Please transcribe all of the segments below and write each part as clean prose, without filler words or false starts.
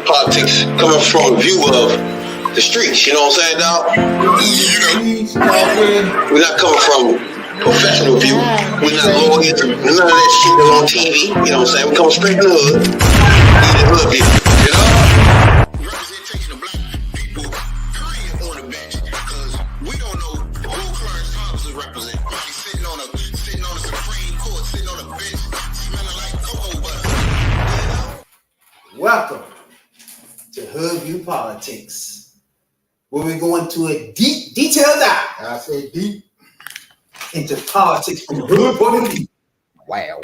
politics coming from a view of the streets. You know what I'm saying, dog? We're not coming from professional view. We're not lawyers. None of that shit that's on TV. You know what I'm saying? We come straight from the hood. We the hood view. You know? Representation of black people, period, on the bench. Because we don't know who Clarence Thomas is representing. He's sitting on a Supreme Court, sitting on a bench, smelling like cocoa butter. Welcome to Hoodviewpolitics, where we go into a deep, detailed dive. I said deep into politics from the hood point of view. Wow.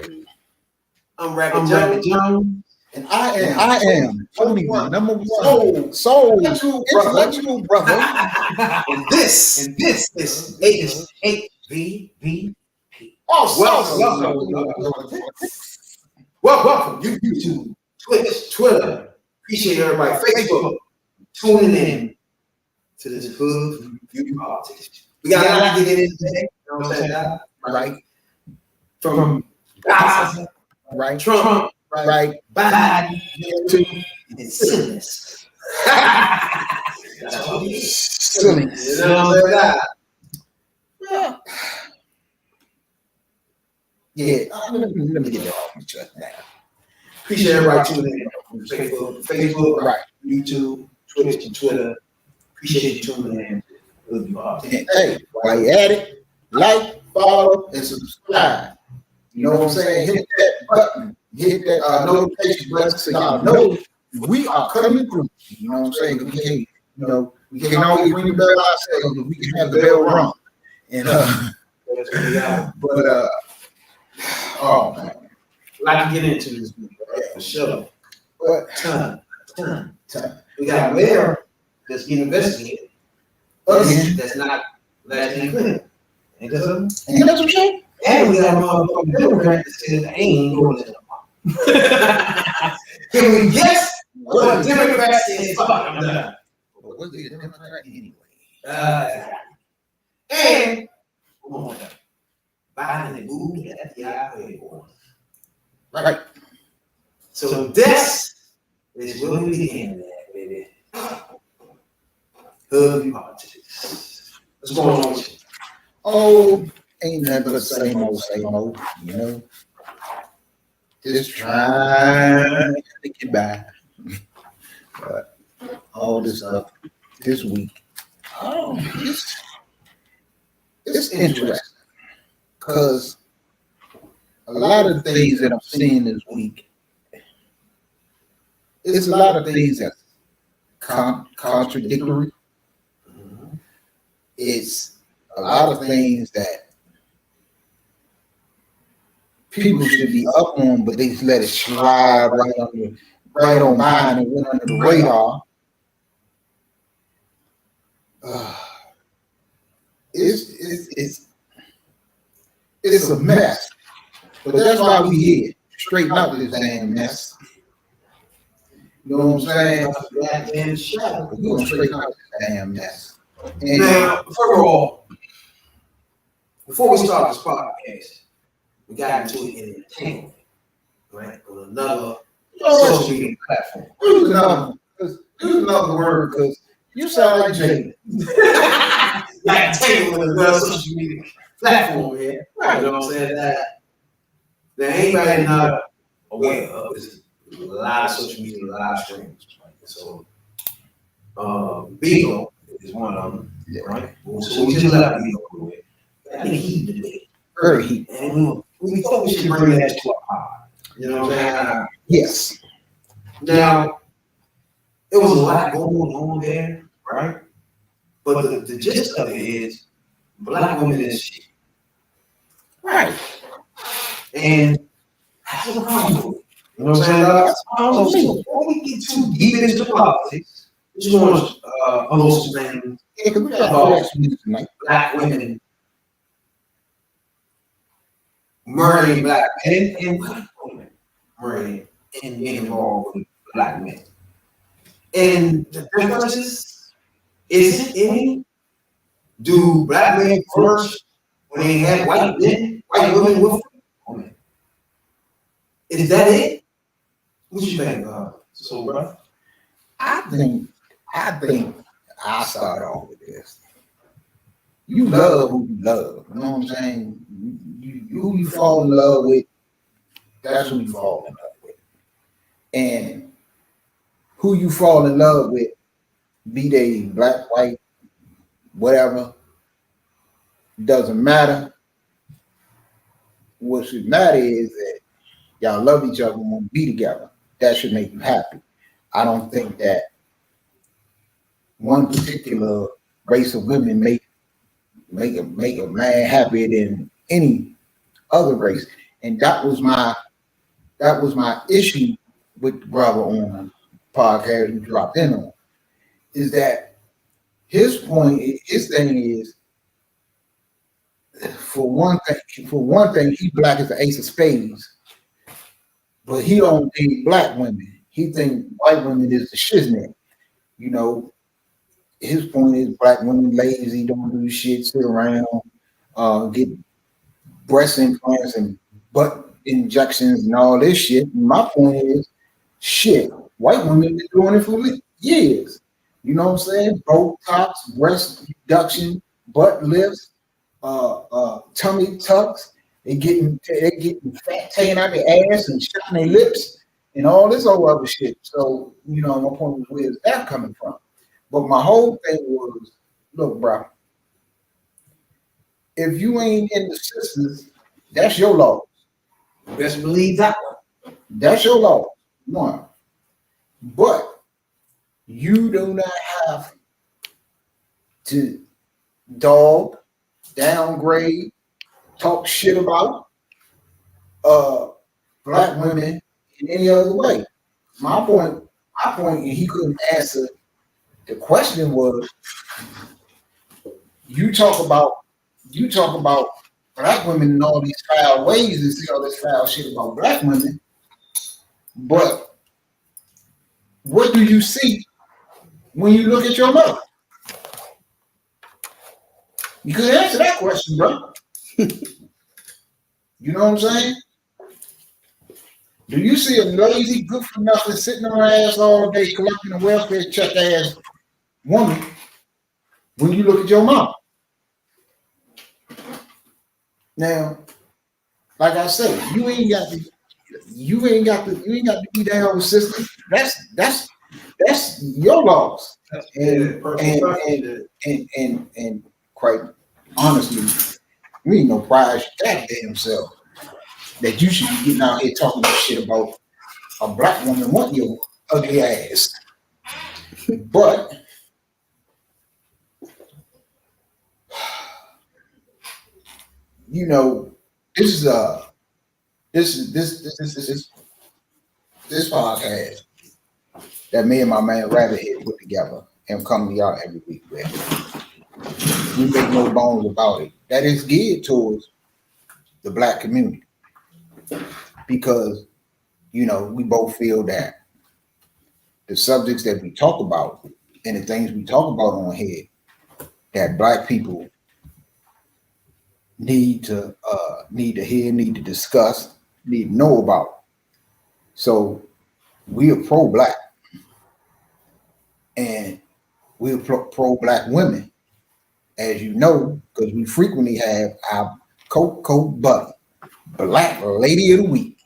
I'm Rabbit Jones. And I am Tony, number one. Soul, intellectual brother. and this is HVVP. Welcome. YouTube, Twitch, Twitter. Appreciate everybody. Facebook, tuning in to this Hoodviewpolitics. We got a lot to get into today. You know what I'm saying? Right. From Gaza, Right. Trump, Right. Biden, and silliness. That's what we need. Silliness. You know what I'm saying? Yeah. Let me get that off my chest now. Appreciate everybody tuning in from Facebook, Right. YouTube, Twitch, and Twitter. Appreciate you tuning in. Hey, while you at it, like, follow, and subscribe. You know what I'm saying? Hit that button. Hit that notification button so y'all know we are coming through. You know what I'm saying? We can always ring the bell ourselves, but we can have the bell rung. And oh man, like to get into this week, right? For sure. But Ton. We got a mayor that's getting investigated. That's not last name Clinton. Ain't that something? ain't that some shit? And we got a motherfucking Democrat that says I ain't going to Can we guess what a Democrat says? Fuck, I'm done. But was he a Democrat anyway? And Biden and moved the FBI board. Right. So this is where we begin, baby. Hoodviewpolitics. What's going on with you? Oh, ain't nothing but the same old, you know. Just trying to get by. But all this stuff this week, it's interesting. Because a lot of things that I'm seeing this week, it's a lot of things that's contradictory. It's a lot of things that people should be up on, but they just let it slide right on by and went under the radar. It's a mess, but that's why we here, straighten out this damn mess. You know what I'm saying? We're gonna straighten out this damn mess. And now, first of all, before we start this podcast, we got into an entanglement, right? On another social media platform. Use another word because you sound like Jalen. Got entangled with another social media platform here. Right. You know what I'm saying? That anybody not aware of is a lot of social media live streams. Right? So, Beagle is one of them, right? So we just let Beagle do it. I think he did it. Very heat. And we thought we should bring that to a pod. You know what I'm saying? Yes. Now, there was a lot going on there, right? But the gist of it is black women is shit. Right. And that's the problem. You know what I'm saying? So before we get too deep into politics, we just want to unload some things about black women murdering black men and white women murdering and getting involved with black men. And the difference isn't any. Do black men flourish when they have white women with them? Is that it? What you think, so, bro? I think I start off with this. You love who you love. You know what I'm saying? Who you fall in love with, that's who you fall in love with. And who you fall in love with, be they black, white, whatever, doesn't matter. What should matter is that y'all love each other and want to be together. That should make you happy. I don't think that one particular race of women make a man happier than any other race. And that was my issue with the brother on the podcast we dropped in on, is that his thing is, for one thing, he black as the ace of spades, but he don't think black women. He think white women is the shiznit. You know, his point is black women lazy, don't do shit, sit around, get breast implants and butt injections and all this shit. And my point is, shit, white women been doing it for years. You know what I'm saying? Botox, breast reduction, butt lifts, tummy tucks. They getting fat taken out their ass and shutting their lips and all this old other shit. So, you know, my point was, where's that coming from? But my whole thing was, look, bro, if you ain't in the sisters, that's your law. Best believe that one. That's your law. One. But you do not have to dog, downgrade, talk shit about black women in any other way. My point, and he couldn't answer the question was, you talk about black women in all these foul ways and see all this foul shit about black women, but what do you see when you look at your mother? You could answer that question, bro. You know what I'm saying? Do you see a lazy, good for nothing, sitting on her ass all day collecting a welfare check ass woman when you look at your mom? Now, like I said, you ain't got to be down with sisters. That's your loss. And quite honestly, we ain't no prize your goddamn self that you should be getting out here talking shit about a black woman wanting your ugly ass. But you know, this podcast that me and my man Rabbit put together and come to y'all every week with. We make no bones about it. That is geared towards the black community. Because, you know, we both feel that the subjects that we talk about and the things we talk about on here, that black people need to hear, need to discuss, need to know about. So we are pro-black, and we're pro-black women, as you know, because we frequently have our Coco Buddy, Black Lady of the Week.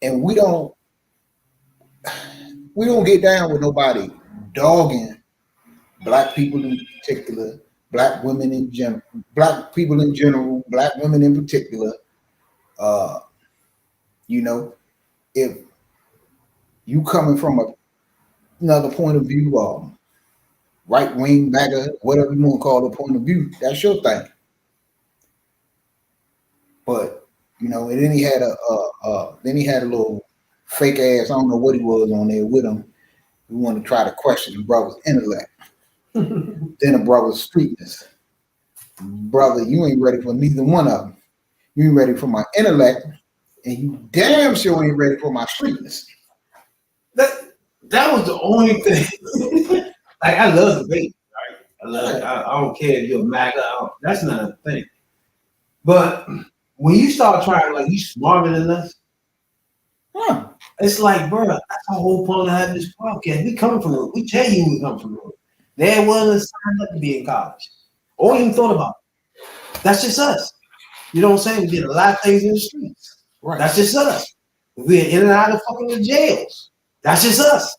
And we don't get down with nobody dogging black people in particular, black women in general, black people in general, black women in particular. You know, if you coming from another point of view, right wing, MAGA, whatever you want to call the point of view, that's your thing. But you know, and then he had a little fake ass, I don't know what he was on there with him. We want to try to question the brother's intellect, then the brother's streetness. Brother, you ain't ready for neither one of them. You ain't ready for my intellect, and you damn sure ain't ready for my streetness. That was the only thing. Like, I love debate, right? I don't care if you're a MAGA. That's not a thing. But when you start trying, like, you smarter than us, It's like, bro, that's the whole point of having this podcast. We come from it. We tell you we come from it. They wasn't signed up to be in college or even thought about it. That's just us. You know what I'm saying? We did a lot of things in the streets. Right. That's just us. We're in and out of fucking the jails. That's just us.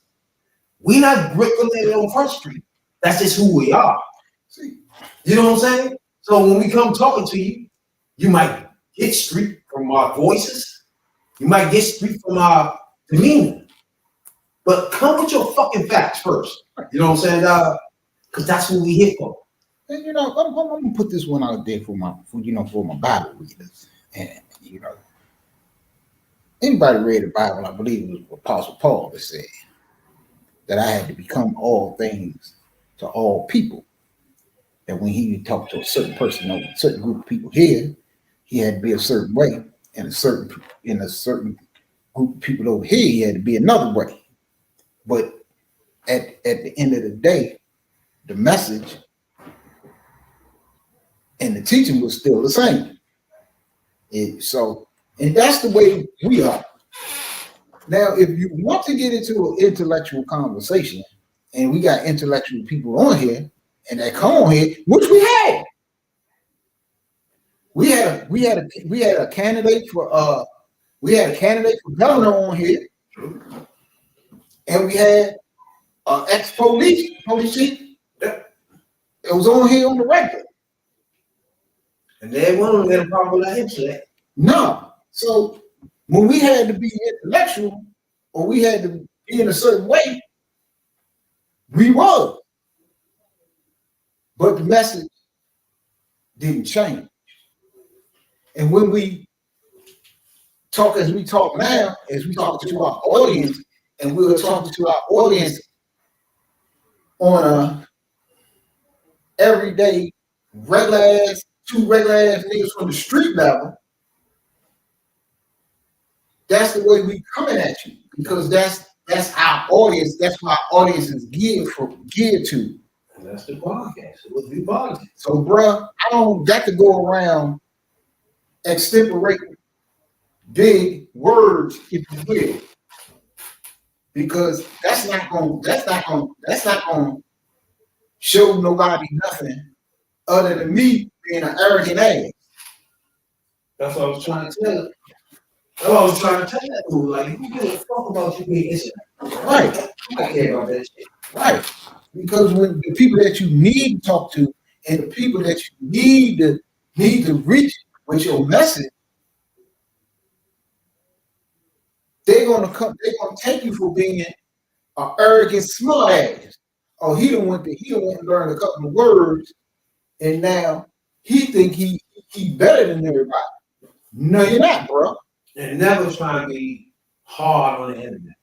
We not bricklaying on Front Street. That's just who we are. See, You know what I'm saying? So when we come talking to you, you might get street from our voices. You might get street from our demeanor. But come with your fucking facts first. You know what I'm saying? Because that's what we here for. and you know, I'm gonna put this one out there for my Bible readers, and you know, anybody read the Bible? I believe it was Apostle Paul that said that I had to become all things to all people. That when he talked to a certain person, a certain group of people here, he had to be a certain way, and a certain group of people over here, he had to be another way. But at the end of the day, the message and the teaching was still the same. And that's the way we are. Now, if you want to get into an intellectual conversation, and we got intellectual people on here, and that come on here, which we had. We had a candidate for governor on here, and we had ex-police chief that was on here on the record. And then one of them had a problem with our intellect. No. So when we had to be intellectual or we had to be in a certain way, we was. But the message didn't change. And when we talk as we talk now, as we talk to our audience, and we were talking to our audience on a everyday, two regular ass niggas from the street level, that's the way we coming at you, because that's our audience. That's what our audience is geared to. And that's the podcast. Hoodviewpolitics. So, bruh, I don't got to go around extemporating big words, if you will, because that's not gonna show nobody nothing other than me being an arrogant ass. That's what I was trying to tell you. That's what I was trying to tell that dude. Like, you give a fuck about you being innocent. Right. I care about that shit. Right. Because when the people that you need to talk to and the people that you need to reach with your message, they're gonna take you for being an arrogant smart ass. Oh, he don't want to learn a couple of words, and now he think he better than everybody. No, you're not, bro. And never trying to be hard on the internet.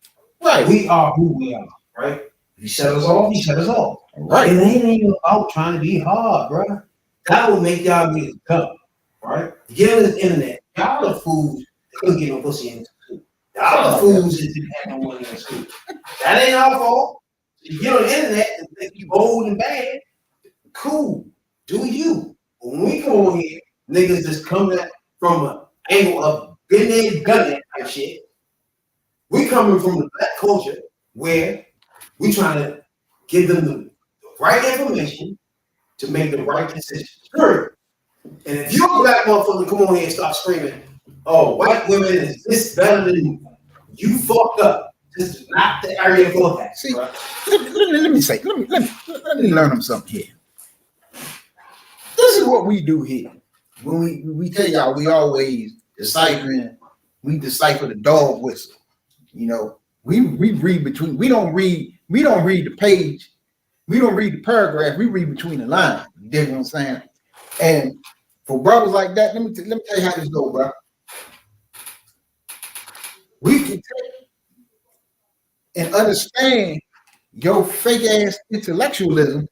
Right. We are who we are, right? If you shut us off, you shut us off. Right. And it ain't even about trying to be hard, bro. That will make y'all niggas dumb, right? Get on this internet. Y'all are fools that couldn't get no pussy in school. Y'all are fools that didn't have no money in school. That ain't our fault. You get on the internet and think you bold and bad. Cool. Do you. But when we come on here, niggas just come from an angle of been there, done that type shit. We coming from the black culture where we trying to give them the right information to make the right decisions. Period. And if you're a black motherfucker, come on here and start screaming, oh, white women is this better than you. You fucked up. This is not the area for that. See, let me learn them something here. This is what we do here. When we tell y'all, we always deciphering. We decipher the dog whistle. You know, we read between. We don't read the page. We don't read the paragraph. We read between the lines. You dig what I'm saying? And for brothers like that, let me tell you how this go, bro. We can take and understand your fake ass intellectualism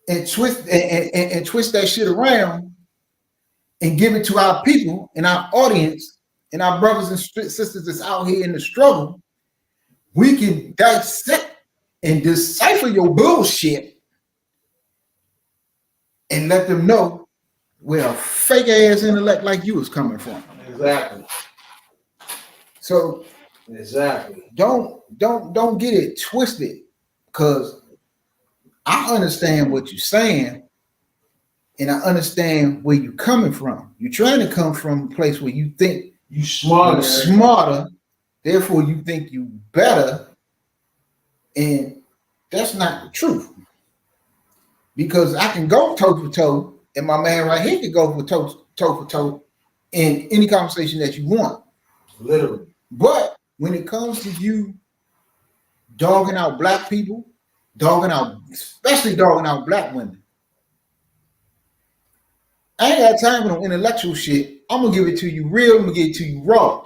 and twist that shit around and give it to our people and our audience and our brothers and sisters that's out here in the struggle. We can dissect and decipher your bullshit and let them know where a fake ass intellect like you is coming from. Exactly. So Exactly. Don't get it twisted, because I understand what you're saying, and I understand where you're coming from. You're trying to come from a place where you think You smarter. you're smarter, therefore you think you better, and that's not the truth. Because I can go toe for toe, and my man right here can go for toe for toe in any conversation that you want. Literally. But when it comes to you dogging out black people, especially dogging out black women, I ain't got time for no intellectual shit. I'm gonna give it to you real. I'm gonna give it to you raw.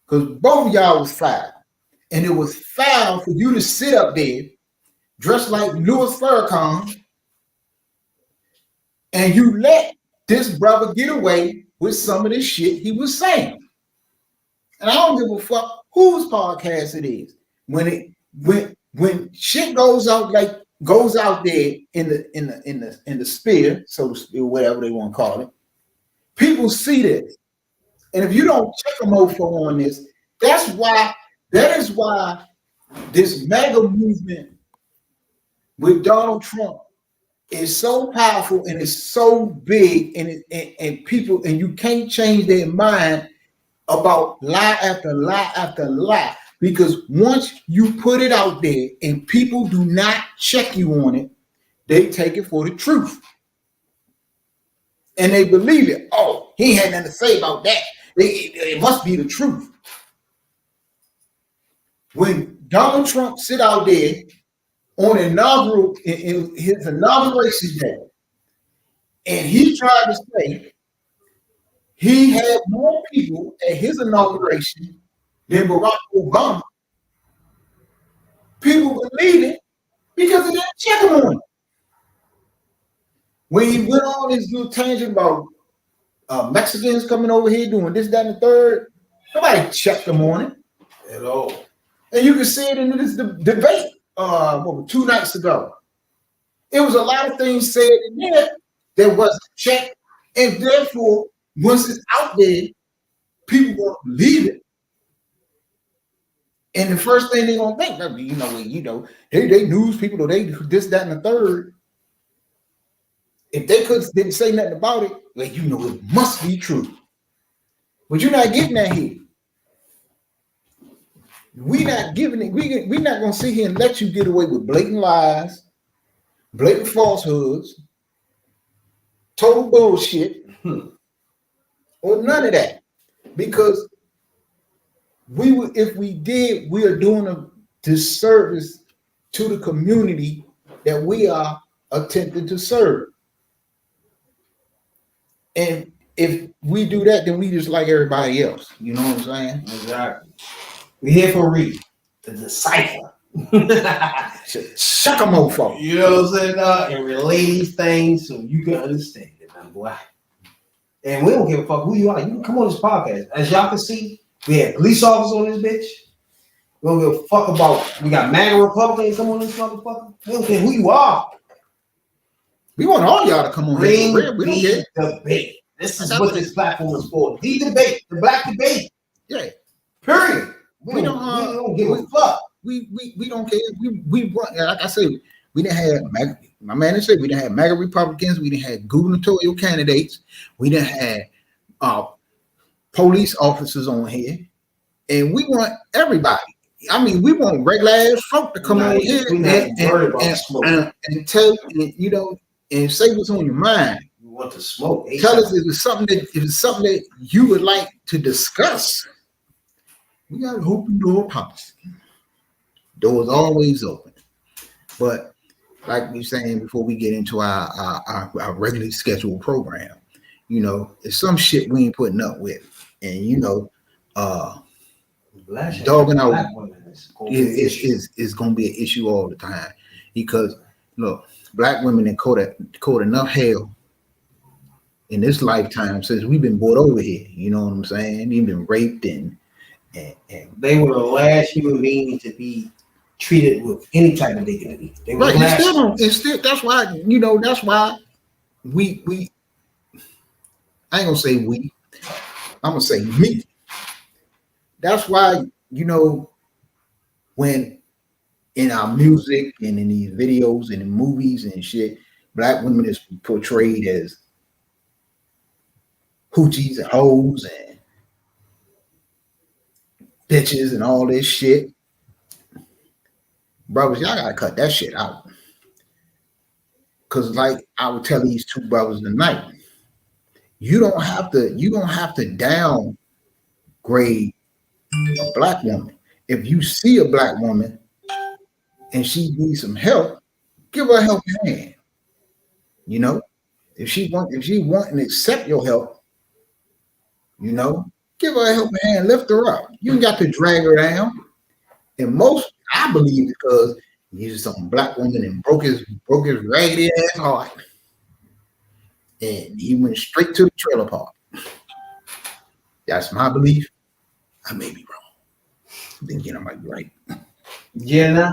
Because both of y'all was foul. And it was foul for you to sit up there dressed like Louis Farrakhan, and you let this brother get away with some of this shit he was saying. And I don't give a fuck whose podcast it is. When shit goes out there in the sphere, so to speak, whatever they want to call it, people see this. And if you don't check a mofo on this, that is why this MAGA movement with Donald Trump is so powerful and it's so big, and people, and you can't change their mind about lie after lie after lie, because once you put it out there and people do not check you on it, they take it for the truth and they believe it. Oh, he had nothing to say about that. It must be the truth. When Donald Trump sit out there on in his inauguration day, and he tried to say he had more people at his inauguration than Barack Obama, people believe it because they didn't check him on it. When he went on his little tangent about Mexicans coming over here doing this, that, and the third, nobody checked him on it at all. And you can see it in this debate 2 nights ago. It was a lot of things said in there that wasn't checked, and therefore, once it's out there, people won't believe it. And the first thing they're gonna think, they news people, or they this, that, and the third. If they didn't say nothing about it, it must be true. But you're not getting that here. We're not giving it. We're not gonna sit here and let you get away with blatant lies, blatant falsehoods, total bullshit, or none of that. Because if we did, we are doing a disservice to the community that we are attempting to serve. And if we do that, then we just like everybody else. You know what I'm saying? Exactly. We're here for a reason. To decipher. Suck a mofo. You know what I'm saying? And relay these things so you can understand it, man, boy. And we don't give a fuck who you are. You can come on this podcast. As y'all can see, we have police officers on this bitch. We don't give a fuck about. We got MAGA Republicans come on this motherfucker. We don't care who you are. We want all y'all to come on Bring here. We don't care. Debate. This is what this platform is for. The debate, the black debate. Yeah. Period. We don't give a fuck. We don't care. We like I said, we didn't have my man said we didn't have MAGA Republicans. We didn't have gubernatorial candidates. We didn't have police officers on here, and we want everybody. I mean, we want regular ass folk to come on here and tell and say what's on your mind. We want to smoke. Tell us if it's something that you would like to discuss. We got an open door policy. Doors always open. But like we were saying before we get into our regularly scheduled program, it's some shit we ain't putting up with. And dogging out is gonna be an issue all the time. Because look, black women in caught enough hell in this lifetime since we've been brought over here. You know what I'm saying? We've been raped and they were the last human being to be treated with any type of dignity. They were right. That's why we I ain't gonna say we, I'm gonna say me. That's why, when in our music and in these videos and in movies and shit, black women is portrayed as hoochies and hoes and bitches and all this shit. Brothers, y'all gotta cut that shit out. Cause like I would tell these two brothers tonight, you don't have to downgrade a black woman. If you see a black woman and she needs some help, give her a helping hand. If she want and accept your help, give her a helping hand, lift her up. You ain't got to drag her down. And most, I believe, because he's some black woman and broke his raggedy ass heart, and he went straight to the trailer park. That's my belief. I may be wrong. Then again, I might be right. Yeah,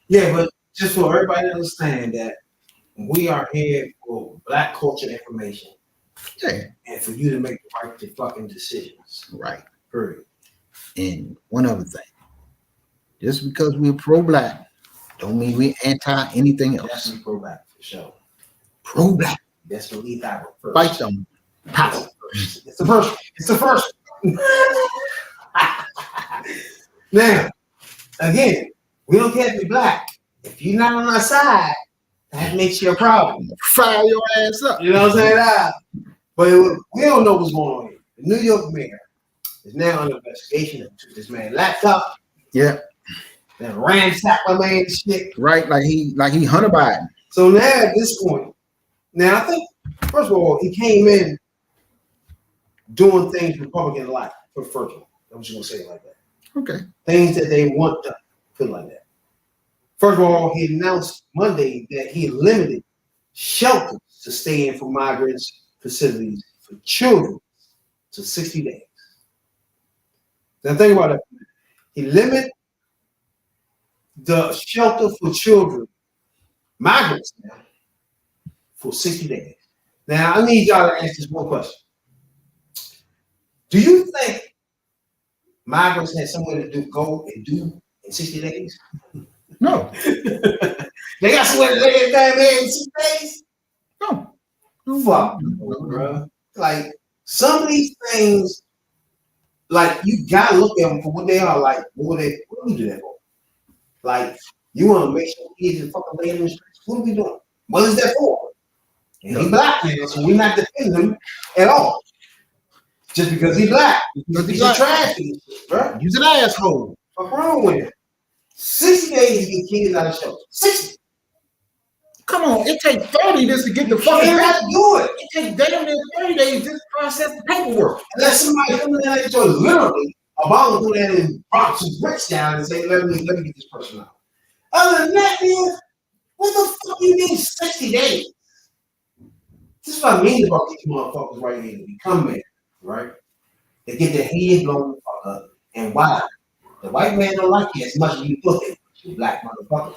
but just for everybody to understand that we are here for black culture information. Yeah. And for you to make the right fucking decisions. Right. Period. And one other thing. Just because we're pro-black don't mean we're anti anything else. Definitely pro-black for sure. Pro-black. That's what we got first. Fight them. It's the first. Now, again, we don't care if you're black. If you're not on our side, that makes you a problem. Fire your ass up. You know what I'm saying? But we don't know what's going on here. The New York mayor is now under investigation into this man's laptop. Yeah. Then ransacked my man's shit. Right, like he Hunter Biden. So now at this point, I think first of all, he came in doing things Republicans like for the first one. I'm just gonna say it like that. Okay. Things that they want to feel like that. First of all, he announced Monday that he limited shelters to stay in for migrants facilities for children to 60 days. Now think about it. He limited the shelter for children, migrants now, for 60 days. Now, I need y'all to answer this one question. Do you think migrants had somewhere to go and do in 60 days? No. They got somewhere to lay their damn head in 60 days? No. Fuck, bro. Like, some of these things, like, you gotta look at them for what they are. Like, what do we do that for? Like, you want to make sure kids are fucking laying in the streets. What are we doing? What is that for? And he's black now, so we're not defending him at all. Just because he's black. He's a trash piece, bro. He's an asshole. What's wrong with him? 60 days to get kids out of shelter. 60. Come on, it takes 30 just to get the You fucking can't do it. It takes damn near 30 days just to process the paperwork. Unless somebody comes in that joint literally about to do that and drop some bricks down and say, let me get this person out. Other than that, man, what the fuck you mean 60 days? This is what I mean about these motherfuckers right here. They come in, right? They get their head blown the fuck up. And why? The white man don't like you as much as you look at you black motherfucker.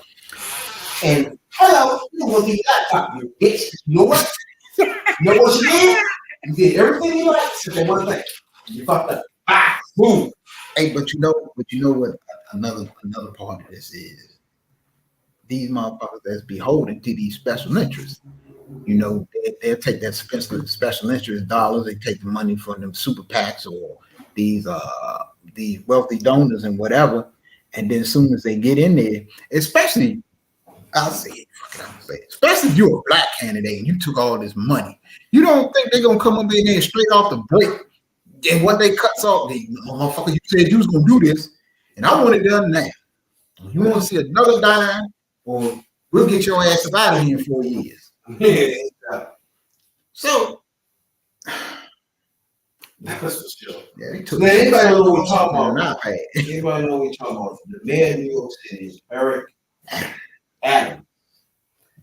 And hello, you want to get laptop, you bitch. You know what? You know what you did? You did everything you like except for one thing. You fucked up. Ah, boom. Hey, but you know what another part of this is? These motherfuckers that's beholden to these special interests. They'll take that special interest dollars, they take the money from them super PACs or these wealthy donors and whatever, and then as soon as they get in there, especially especially if you're a black candidate and you took all this money, you don't think they're gonna come up in there straight off the break and what they cuts off, motherfucker, you said you was gonna do this, and I want it done now. You want to see another dime, or we'll get your ass out of here in 4 years. Yeah. So That was for sure. Yeah, they took now, anybody know what we're talking about? Not bad. Anybody know what we're talking about? The mayor of New York City is Eric Adams.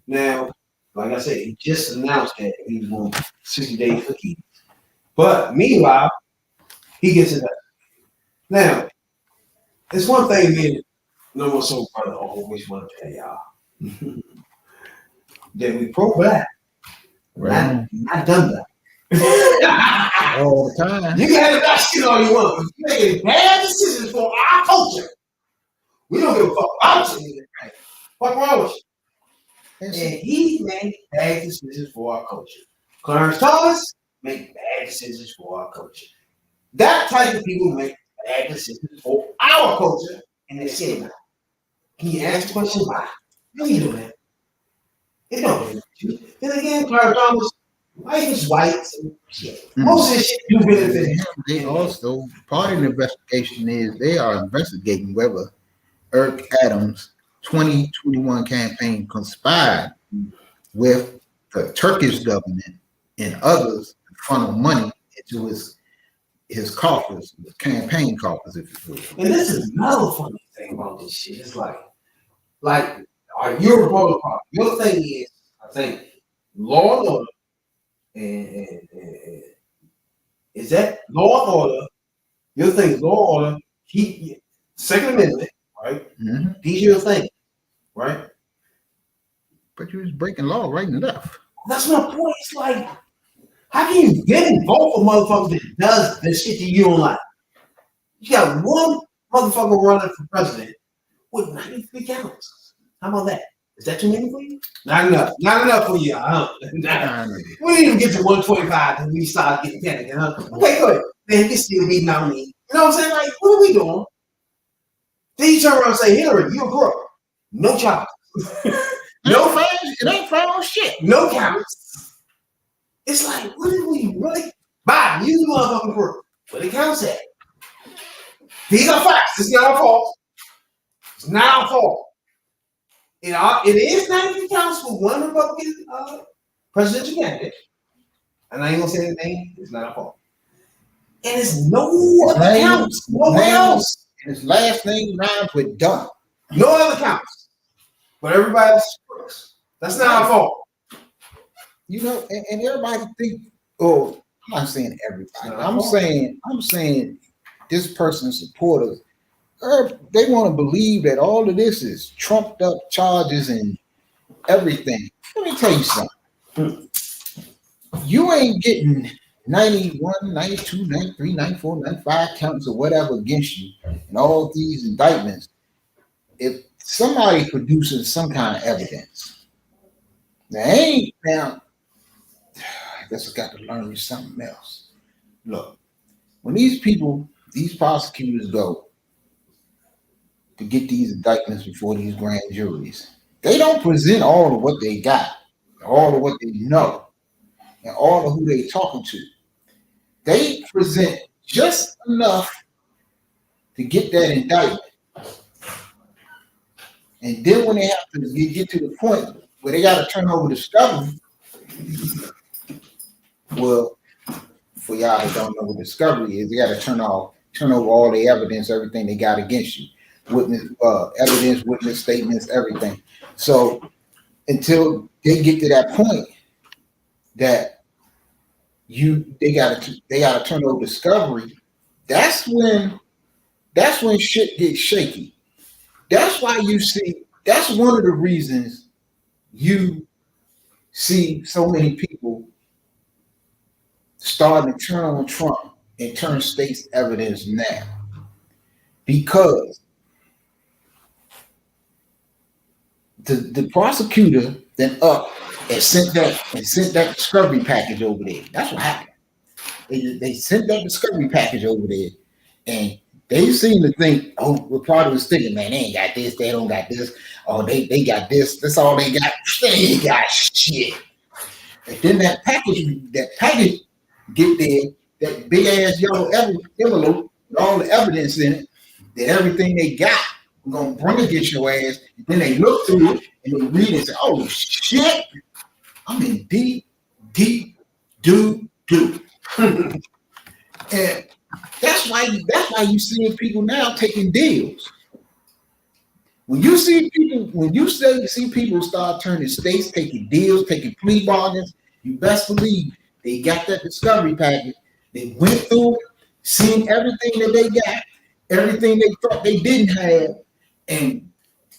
Now, like I said, he just announced that he was going 60 days for kids. But meanwhile, he gets it up. Now, it's one thing me and no so brother always want to tell y'all that we pro-black, Right. not dumb black. All the time. You can have that shit all you want. If you making bad decisions for our culture, we don't give a fuck about you. Fuck wrong with you? And he made bad decisions for our culture. Clarence Thomas make bad decisions for our culture. That type of people make bad decisions for our culture, and they're scared about it. Can you ask the question why? No, you do that. It don't benefit you. Then again, Clarence Thomas, why is white and shit? Most of this shit do benefit him. They also, part of the investigation is they are investigating whether Eric Adams' 2021 campaign conspired with the Turkish government and others to funnel money into his coffers, his campaign coffers, if you will. And this is another funny thing about this shit. It's like, are you a Republican Party? Your thing is, I think, law and order, and is that law and order? Your thing is law and order. Keep Second Amendment, right? Mm-hmm. These are your thing, right? But you was breaking law right and left. That's my point. It's like, how can you then vote for motherfuckers that does the shit that you don't like? You got one motherfucker running for president with 93 counts. How about that? Is that too many for you? Not enough. Not enough for you, huh? We didn't even get to 125 until we started getting panicked, huh? Okay, good. Then he can still be nominated. You know what I'm saying? Like, what are we doing? Then you turn around and say, Hillary, you're a crook. No charges. No fines. It ain't found shit. No counts. It's like, what did we really? Biden, you the motherfucking crook. What the counts at? These are facts. It's not our fault. It's not our fault. It is 93 counts for one Republican presidential candidate. And I ain't gonna say his name. It's not our fault. And it's no other counts. Nobody else. And his last name rhymes with dumb. No other counts. But everybody else is crooks. That's not our fault. You know, and everybody think, oh, I'm not saying everybody. I'm saying this person's supporters, they want to believe that all of this is trumped up charges and everything. Let me tell you something. You ain't getting 91, 92, 93, 94, 95 counts or whatever against you and all these indictments if somebody produces some kind of evidence. Now, I guess I got to learn something else. Look, when these prosecutors go to get these indictments before these grand juries, they don't present all of what they got, all of what they know, and all of who they talking to. They present just enough to get that indictment. And then when they have to get to the point where they got to turn over discovery, well, for y'all that don't know what discovery is, they got to turn over all the evidence, everything they got against you. Evidence, witness statements, everything. So until they get to that point that they gotta turn over discovery, that's when shit gets shaky. That's why that's one of the reasons you see so many people starting to turn on Trump and turn state's evidence now. Because the prosecutor then up and sent that discovery package over there. That's what happened. They sent that discovery package over there, and they seem to think, oh, we're part of the thinking, man, they ain't got this, they don't got this, oh, they got this, that's all they got. They ain't got shit. And then that package get there, that big ass yellow envelope with all the evidence in it, that everything they got, we're gonna bring against your ass. And then they look through it and they read it and say, oh shit, I'm in deep doo. And that's why you see people now taking deals. When you see people start turning states, taking deals, taking plea bargains, you best believe they got that discovery package. They went through it, seen everything that they got, everything they thought they didn't have, and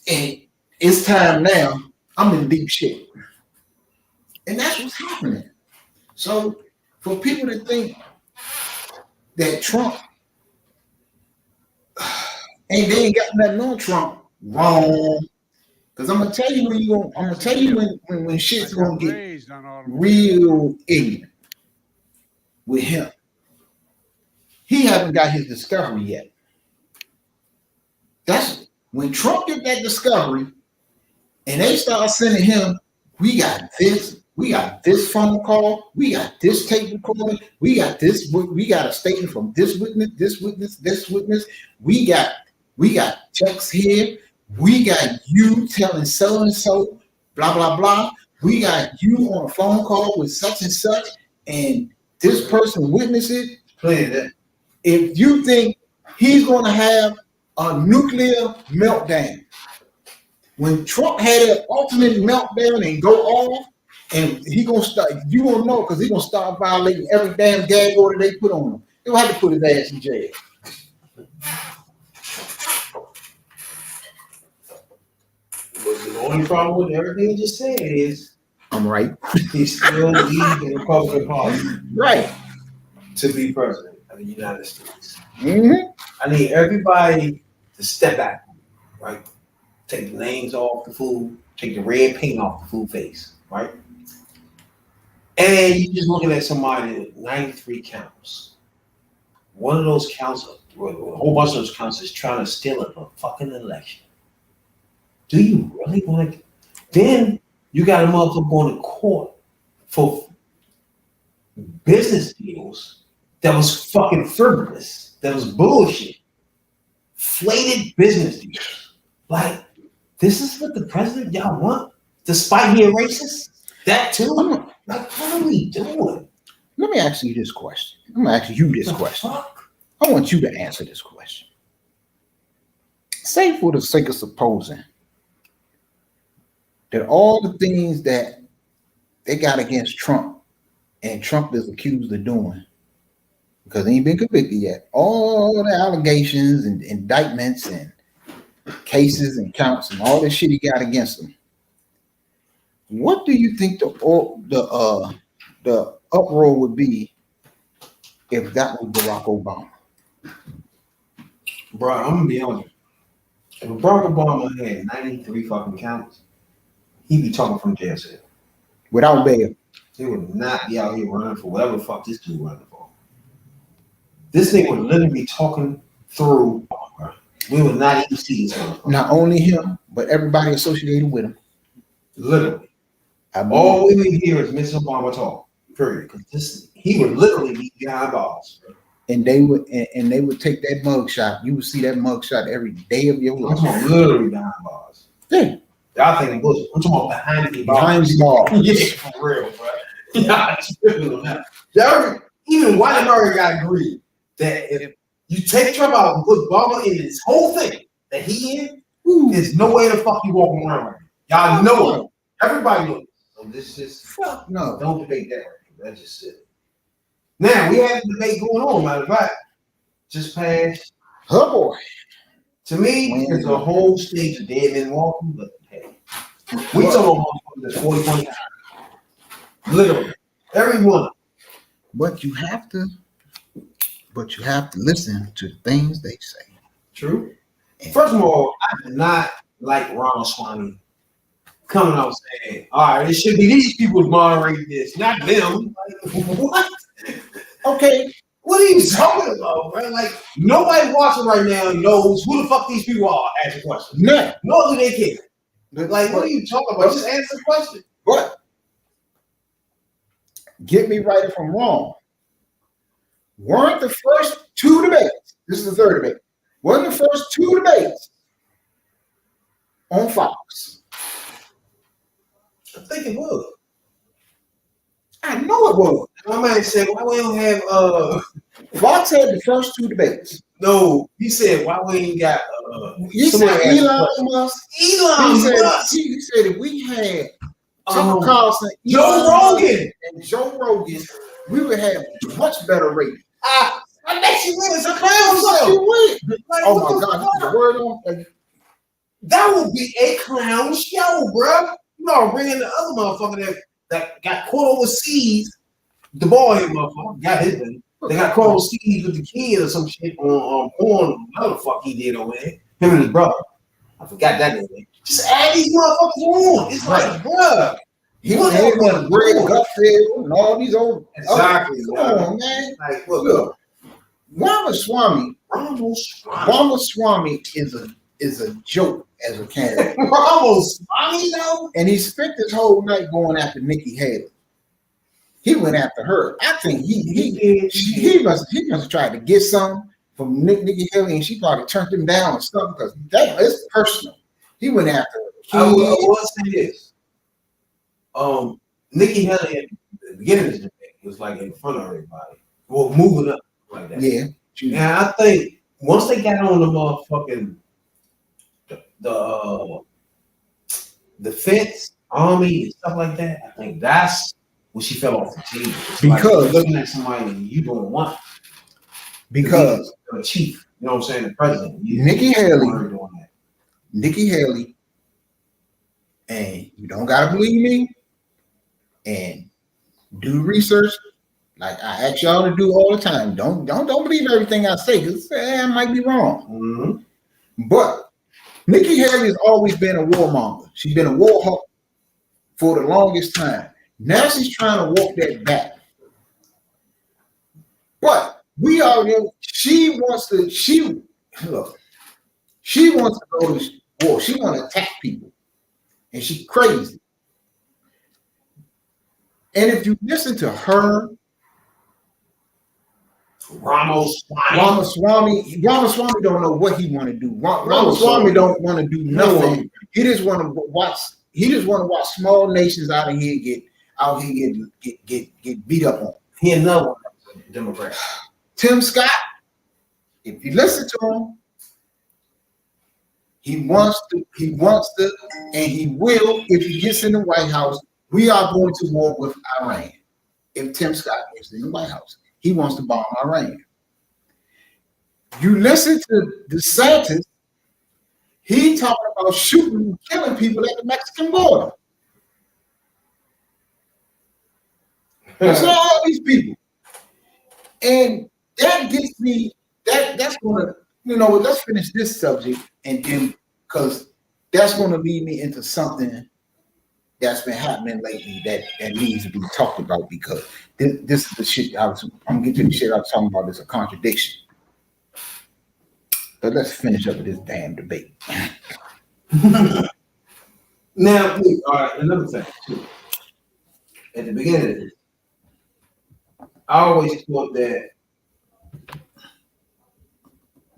it's time now. I'm in deep shit. And that's what's happening. So for people to think that Trump and they ain't got nothing on Trump, wrong. Because I'm gonna tell you when shit's gonna get real ignorant with him. He haven't got his discovery yet. That's when Trump get that discovery, and they start sending him, we got this phone call, we got this tape recording, we got a statement from this witness, we got texts here, we got you telling so and so, blah blah blah, we got you on a phone call with such and such, and this person witnessed it. Playing that. If you think he's gonna have a nuclear meltdown, when Trump had an ultimate meltdown and go off, and he gonna start, you gonna know because he's gonna start violating every damn gag order they put on him. They'll have to put his ass in jail. But the only problem with everything you just said is I'm right. he's still leading the Republican Party Right. to be president of the United States. Mm-hmm. I need everybody to step back, right? Take the names off the food, take the red paint off the food face, right? And you're just looking at somebody with 93 counts. One of those counts, a whole bunch of those counts is trying to steal a fucking election. Do you really want to? Then you got a motherfucker going to court for business deals that was fucking frivolous, that was bullshit, flated business deals. Like, this is what the president y'all want, despite being racist? That too? Like, what are we doing? Let me ask you this question. I'm gonna ask you this question. Fuck? I want you to answer this question. Say for the sake of supposing that all the things that they got against Trump and Trump is accused of doing, because he ain't been convicted yet, all the allegations and indictments and cases and counts and all this shit he got against him, what do you think the uproar would be if that was Barack Obama? Bro, I'm gonna be honest. If Barack Obama had 93 fucking counts, he'd be talking from jail cell. Without bail. He would not be out here running for whatever the fuck this dude running for. This thing would literally be talking through. We would not even see this one. Not only him, but everybody associated with him. Literally. All we would hear is Miss Obama talk. Period. Because he would literally be behind bars. And they would take that mugshot. You would see that mugshot every day of your I'm life. talking literally behind bars. Yeah. Y'all thinking bullshit. I'm talking about behind the bars. Behind the bars. Yeah, for real, bro. Y'all, even white America got agreed that if you take Trump out and put Obama in this whole thing that he in, there's no way the fuck you walking around right now. Y'all know it. Everybody knows it. So this just fuck no, don't debate that right now. That's just it. Now we have a debate going on, matter of fact. Just passed. Oh boy. To me, it's a whole stage of dead men walking, but hey. We talking about this 40-20. Literally. Everyone. But you have to listen to the things they say. True. First of all, I do not like Ramaswamy coming out saying, all right, it should be these people who moderate this, not them. Like, what? Okay, what are you talking about, bro? Like, nobody watching right now knows who the fuck these people are. Ask a question. No. Nor do they care. Like, what are you talking about? Just answer the question. But get me right if I'm wrong. Weren't the first two debates, this is the third debate, weren't the first two debates on Fox? I think it was. I know it was. My man said, why we don't have Fox had the first two debates. No, he said, why we ain't got He said Elon Musk. He said if we had Tucker Carlson, Joe Rogan, and Joe Rogan, we would have much better ratings. I bet you would. It's a clown show. You would. Like, oh my God, the word on. That would be a clown show, bro. You know, bringing the other motherfucker that got caught overseas The boy, motherfucker, got his thing. They got Carl Steve with the kid or some shit on whatever the fuck he did over there. Him and his brother. I forgot that name. Just add these motherfuckers on. It's like, bruh. He was with Greg Gutfeld and all these old. Exactly. Come on, man. Like, look. Ramaswamy is a joke as a candidate. Ramaswamy, though? And he spent this whole night going after Nikki Haley. He went after her. I think he must have tried to get some from Nikki Haley, and she probably turned him down or something because that is personal. He went after her. I will say this. Nikki Haley at the beginning of the debate was like in front of everybody. Well, moving up like that. Yeah. And I think once they got on the motherfucking the fence, army, and stuff like that, I think that's when she fell off the table. Because like looking at somebody you don't want. Because the chief, you know what I'm saying, the president. Nikki Haley, and you don't gotta believe me, and do research like I ask y'all to do all the time. Don't believe everything I say because I might be wrong. Mm-hmm. But Nikki Haley has always been a warmonger. She's been a war hawk for the longest time. Now she's trying to walk that back. But we already know she wants to go to war. She wants to attack people. And she's crazy. And if you listen to her, Ramaswamy don't know what he want to do. Ramaswamy don't want to do nothing. He just want to watch. He just want to watch small nations out here get beat up on. He another one, Democrat. Tim Scott. If you listen to him, he wants to, and he will if he gets in the White House. We are going to war with Iran. If Tim Scott gets in the White House. He wants to bomb Iran. You listen to DeSantis, he talking about shooting and killing people at the Mexican border. So all these people. And that gets me, that's gonna, let's finish this subject and then because that's gonna lead me into something that's been happening lately that needs to be talked about because this is the shit I'm gonna get to the shit I was talking about. It's a contradiction. But let's finish up with this damn debate. Now, all right, another thing too. At the beginning of this, I always thought that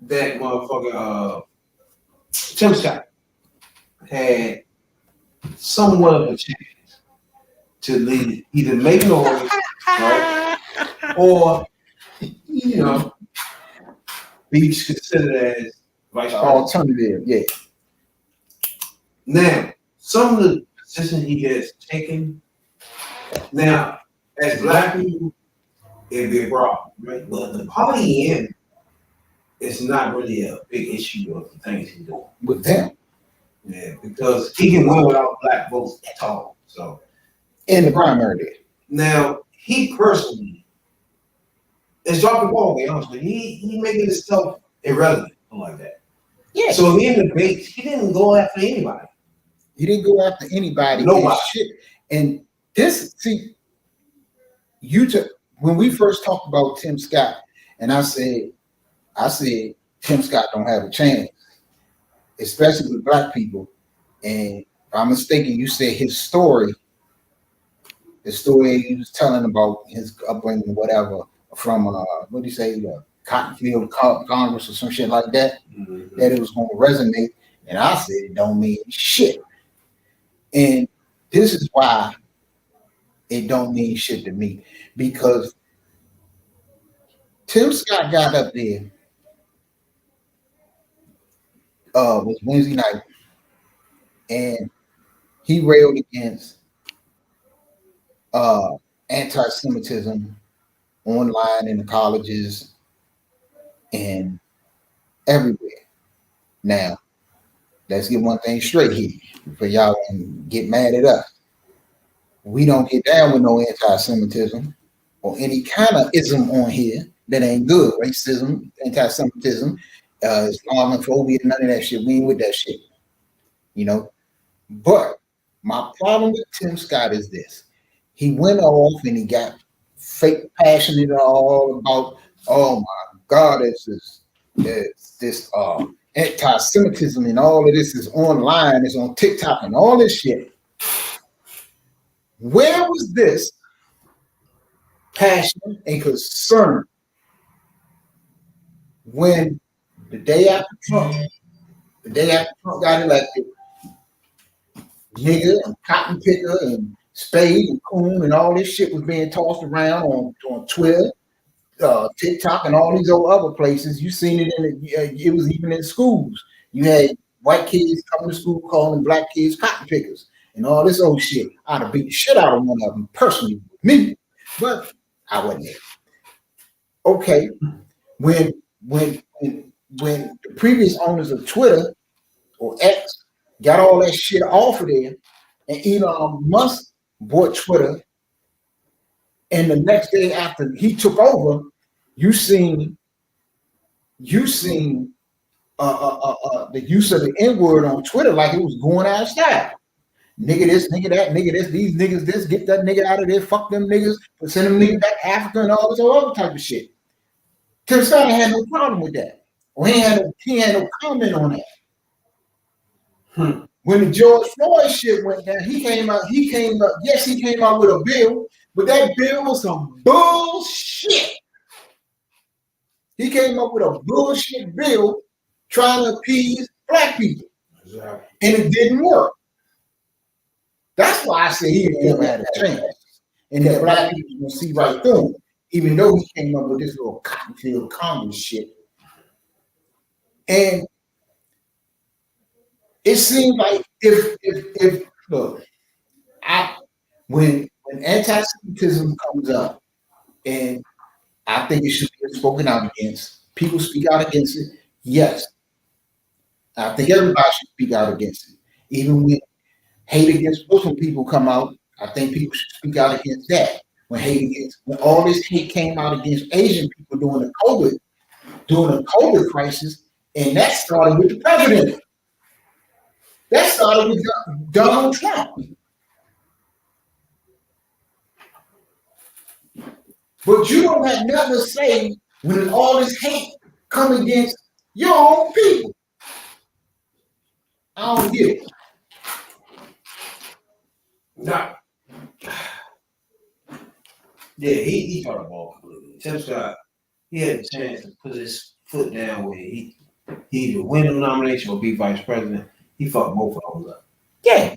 motherfucker Tim Scott had somewhat of a chance to lead, either make noise, right, or be considered as vice president. Alternative, yeah. Now, some of the positions he has taken, now, as black people, it'd be a problem, right? But the party in is not really a big issue of the things he's doing. With them. Yeah, because he can win without black votes at all. So in the primary. Now, he personally is dropping the ball, to be honest with you. He making himself irrelevant, like that. Yeah. So in the debates, he didn't go after anybody. He didn't go after anybody. Nobody. And this, see, when we first talked about Tim Scott, and I said Tim Scott don't have a chance, especially with black people. And if I'm mistaken, you said the story he was telling about his upbringing, whatever, from what did he say, Cottonfield Congress or some shit like that, that it was going to resonate. And I said it don't mean shit. And this is why it don't mean shit to me, because Tim Scott got up there was Wednesday night, and he railed against anti-Semitism online in the colleges and everywhere. Now, let's get one thing straight here for y'all and get mad at us. We don't get down with no anti-Semitism. or any kind of ism on here that ain't good. Racism, anti-Semitism, Islamophobia, none of that shit. We ain't with that shit. You know? But my problem with Tim Scott is this. He went off and he got fake passionate all about, oh my God, it's this anti-Semitism and all of this is online, it's on TikTok and all this shit. Where was this passion and concern when the day after Trump got elected, nigga and cotton picker and spade and coon and all this shit was being tossed around on Twitter, TikTok, and all these other places. You seen it it was even in schools. You had white kids coming to school calling black kids cotton pickers and all this old shit. I'd have beat the shit out of one of them personally with me, but I wasn't there. Okay, when the previous owners of Twitter or X got all that shit off of there, and Elon Musk bought Twitter, and the next day after he took over, you seen the use of the N-word on Twitter like it was going out of style. Nigga this, nigga that, nigga this, these niggas this, get that nigga out of there, fuck them niggas, send them niggas back to Africa and all this other type of shit. Tim Scott had no problem with that. Or he had no comment on that. When the George Floyd shit went down, he came out with a bill, but that bill was some bullshit. He came up with a bullshit bill trying to appease black people. Exactly. And it didn't work. That's why I say he never had a chance. And that black people will see right through him, even though he came up with this little cottonfield Congress shit. And it seemed like if look, when anti-Semitism comes up, and I think it should be spoken out against, people speak out against it, yes. I think everybody should speak out against it. Even when hate against Muslim people come out, I think people should speak out against that. When all this hate came out against Asian people during the COVID crisis, and that started with the president. That started with Donald Trump. But you don't have nothing to say when all this hate come against your own people. I don't get it. Nah. Yeah, he thought about completely. Tim Scott, he had a chance to put his foot down where he either win the nomination or be vice president. He fucked both of those up. Yeah.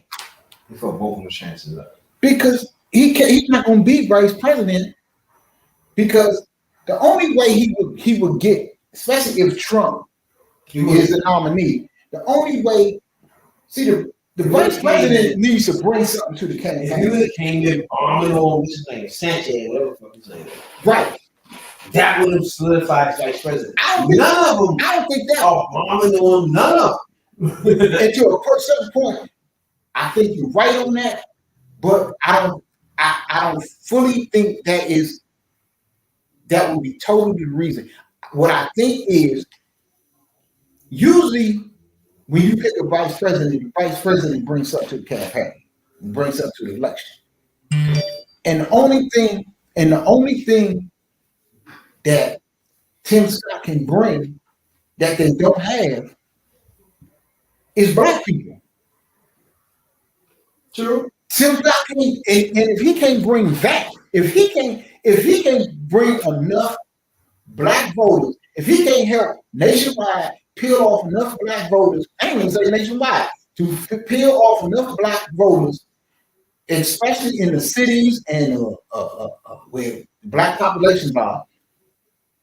He fucked both of those chances up. Because he's not going to be vice president, because the only way he would get, especially if Trump is the nominee, the only way, see, the vice president needs to bring something to the campaign. If he would have came in bombing on what's his name, Sanchez, whatever the fuck his name is. Right. That would have solidified his vice president. I don't think that. Oh, bombing on none of them. And to a certain point, I think you're right on that, but I don't fully think that would be totally the reason. What I think is, usually when you pick a vice president, the vice president brings something to the campaign, brings something to the election. And the only thing that Tim Scott can bring that they don't have is black people. True. Tim Scott can, and if he can't bring that, if he can bring enough black voters, if he can't help nationwide peel off enough black voters, I ain't even say nationwide, to peel off enough black voters, especially in the cities and where black populations are,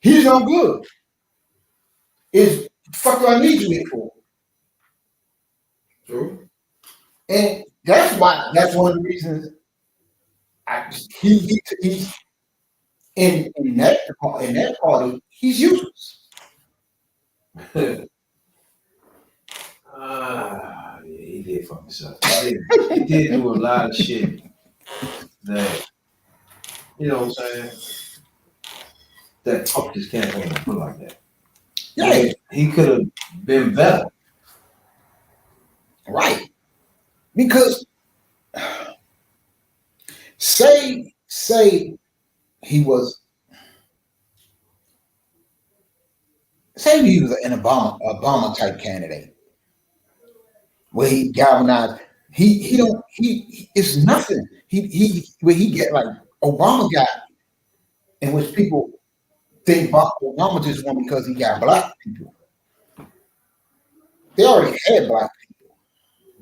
he's no good. Is fuck do I need you for? True. And that's one of the reasons he's in that party, he's useless. Yeah, he did fuck himself. He did do a lot of shit that You know what I'm saying? That fucked his campaign put like that. Yeah, he could have been better. Right. Because say he was say he was an Obama type candidate where he galvanized. He it's nothing. Where he get like Obama got, in which people think Obama just won because he got black people. They already had black people.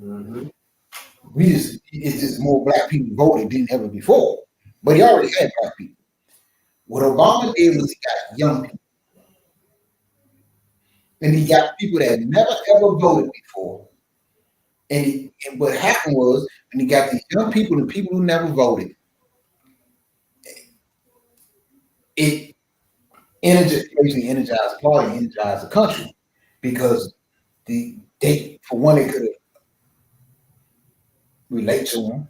Mm-hmm. It's just more black people voted than ever before. But he already had black people. What Obama did was he got young people. And he got people that never ever voted before. And what happened was, when he got these young people and people who never voted, it basically energized the party, energized the country. Because for one, they could relate to him.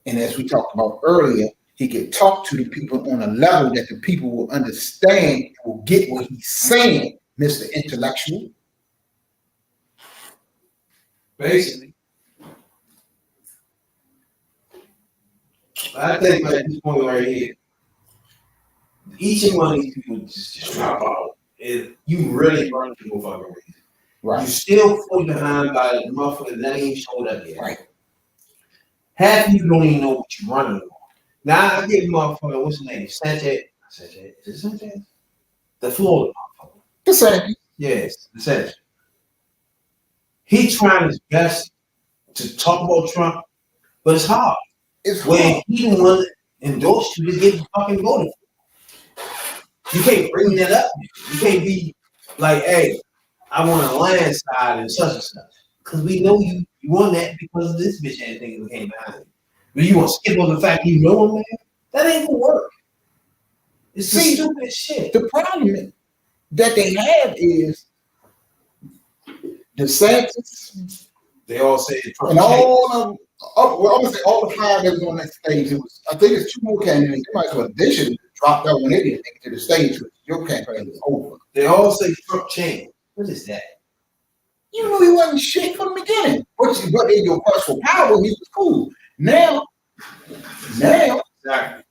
And as we talked about earlier, he could talk to the people on a level that the people will understand and will get what he's saying, Mr. Intellectual. Basically. I think at this point right here, each and one of these people just drop out. You really run people fucking crazy. Right. You still fully behind by the motherfucker that ain't showed up yet. Right. Half of you don't even know what you're running on. Now I give motherfucker, what's his name? Sanchez. Is it Sanchez? The Florida motherfucker. The same. Yes, the Sanchez. He trying his best to talk about Trump, but it's hard. It's when hard. he the one that endorsed you to get fucking voted for. You can't bring that up. You can't be like, hey, I want a landslide and such and such. Because we know you won that because of this bitch ass thing that came behind you. But you want to skip on the fact you know him, man? That ain't gonna work. It's stupid shit. The problem that they have is DeSantis. They all say Trump. And all of them, well, I'm gonna say all the five that was on that stage. I think it's two more candidates. They should have dropped out when they didn't make it to the stage. Your campaign was over. They all say Trump changed. What is that? You knew he wasn't shit from the beginning. But in your quest for power, he was cool. Now, exactly.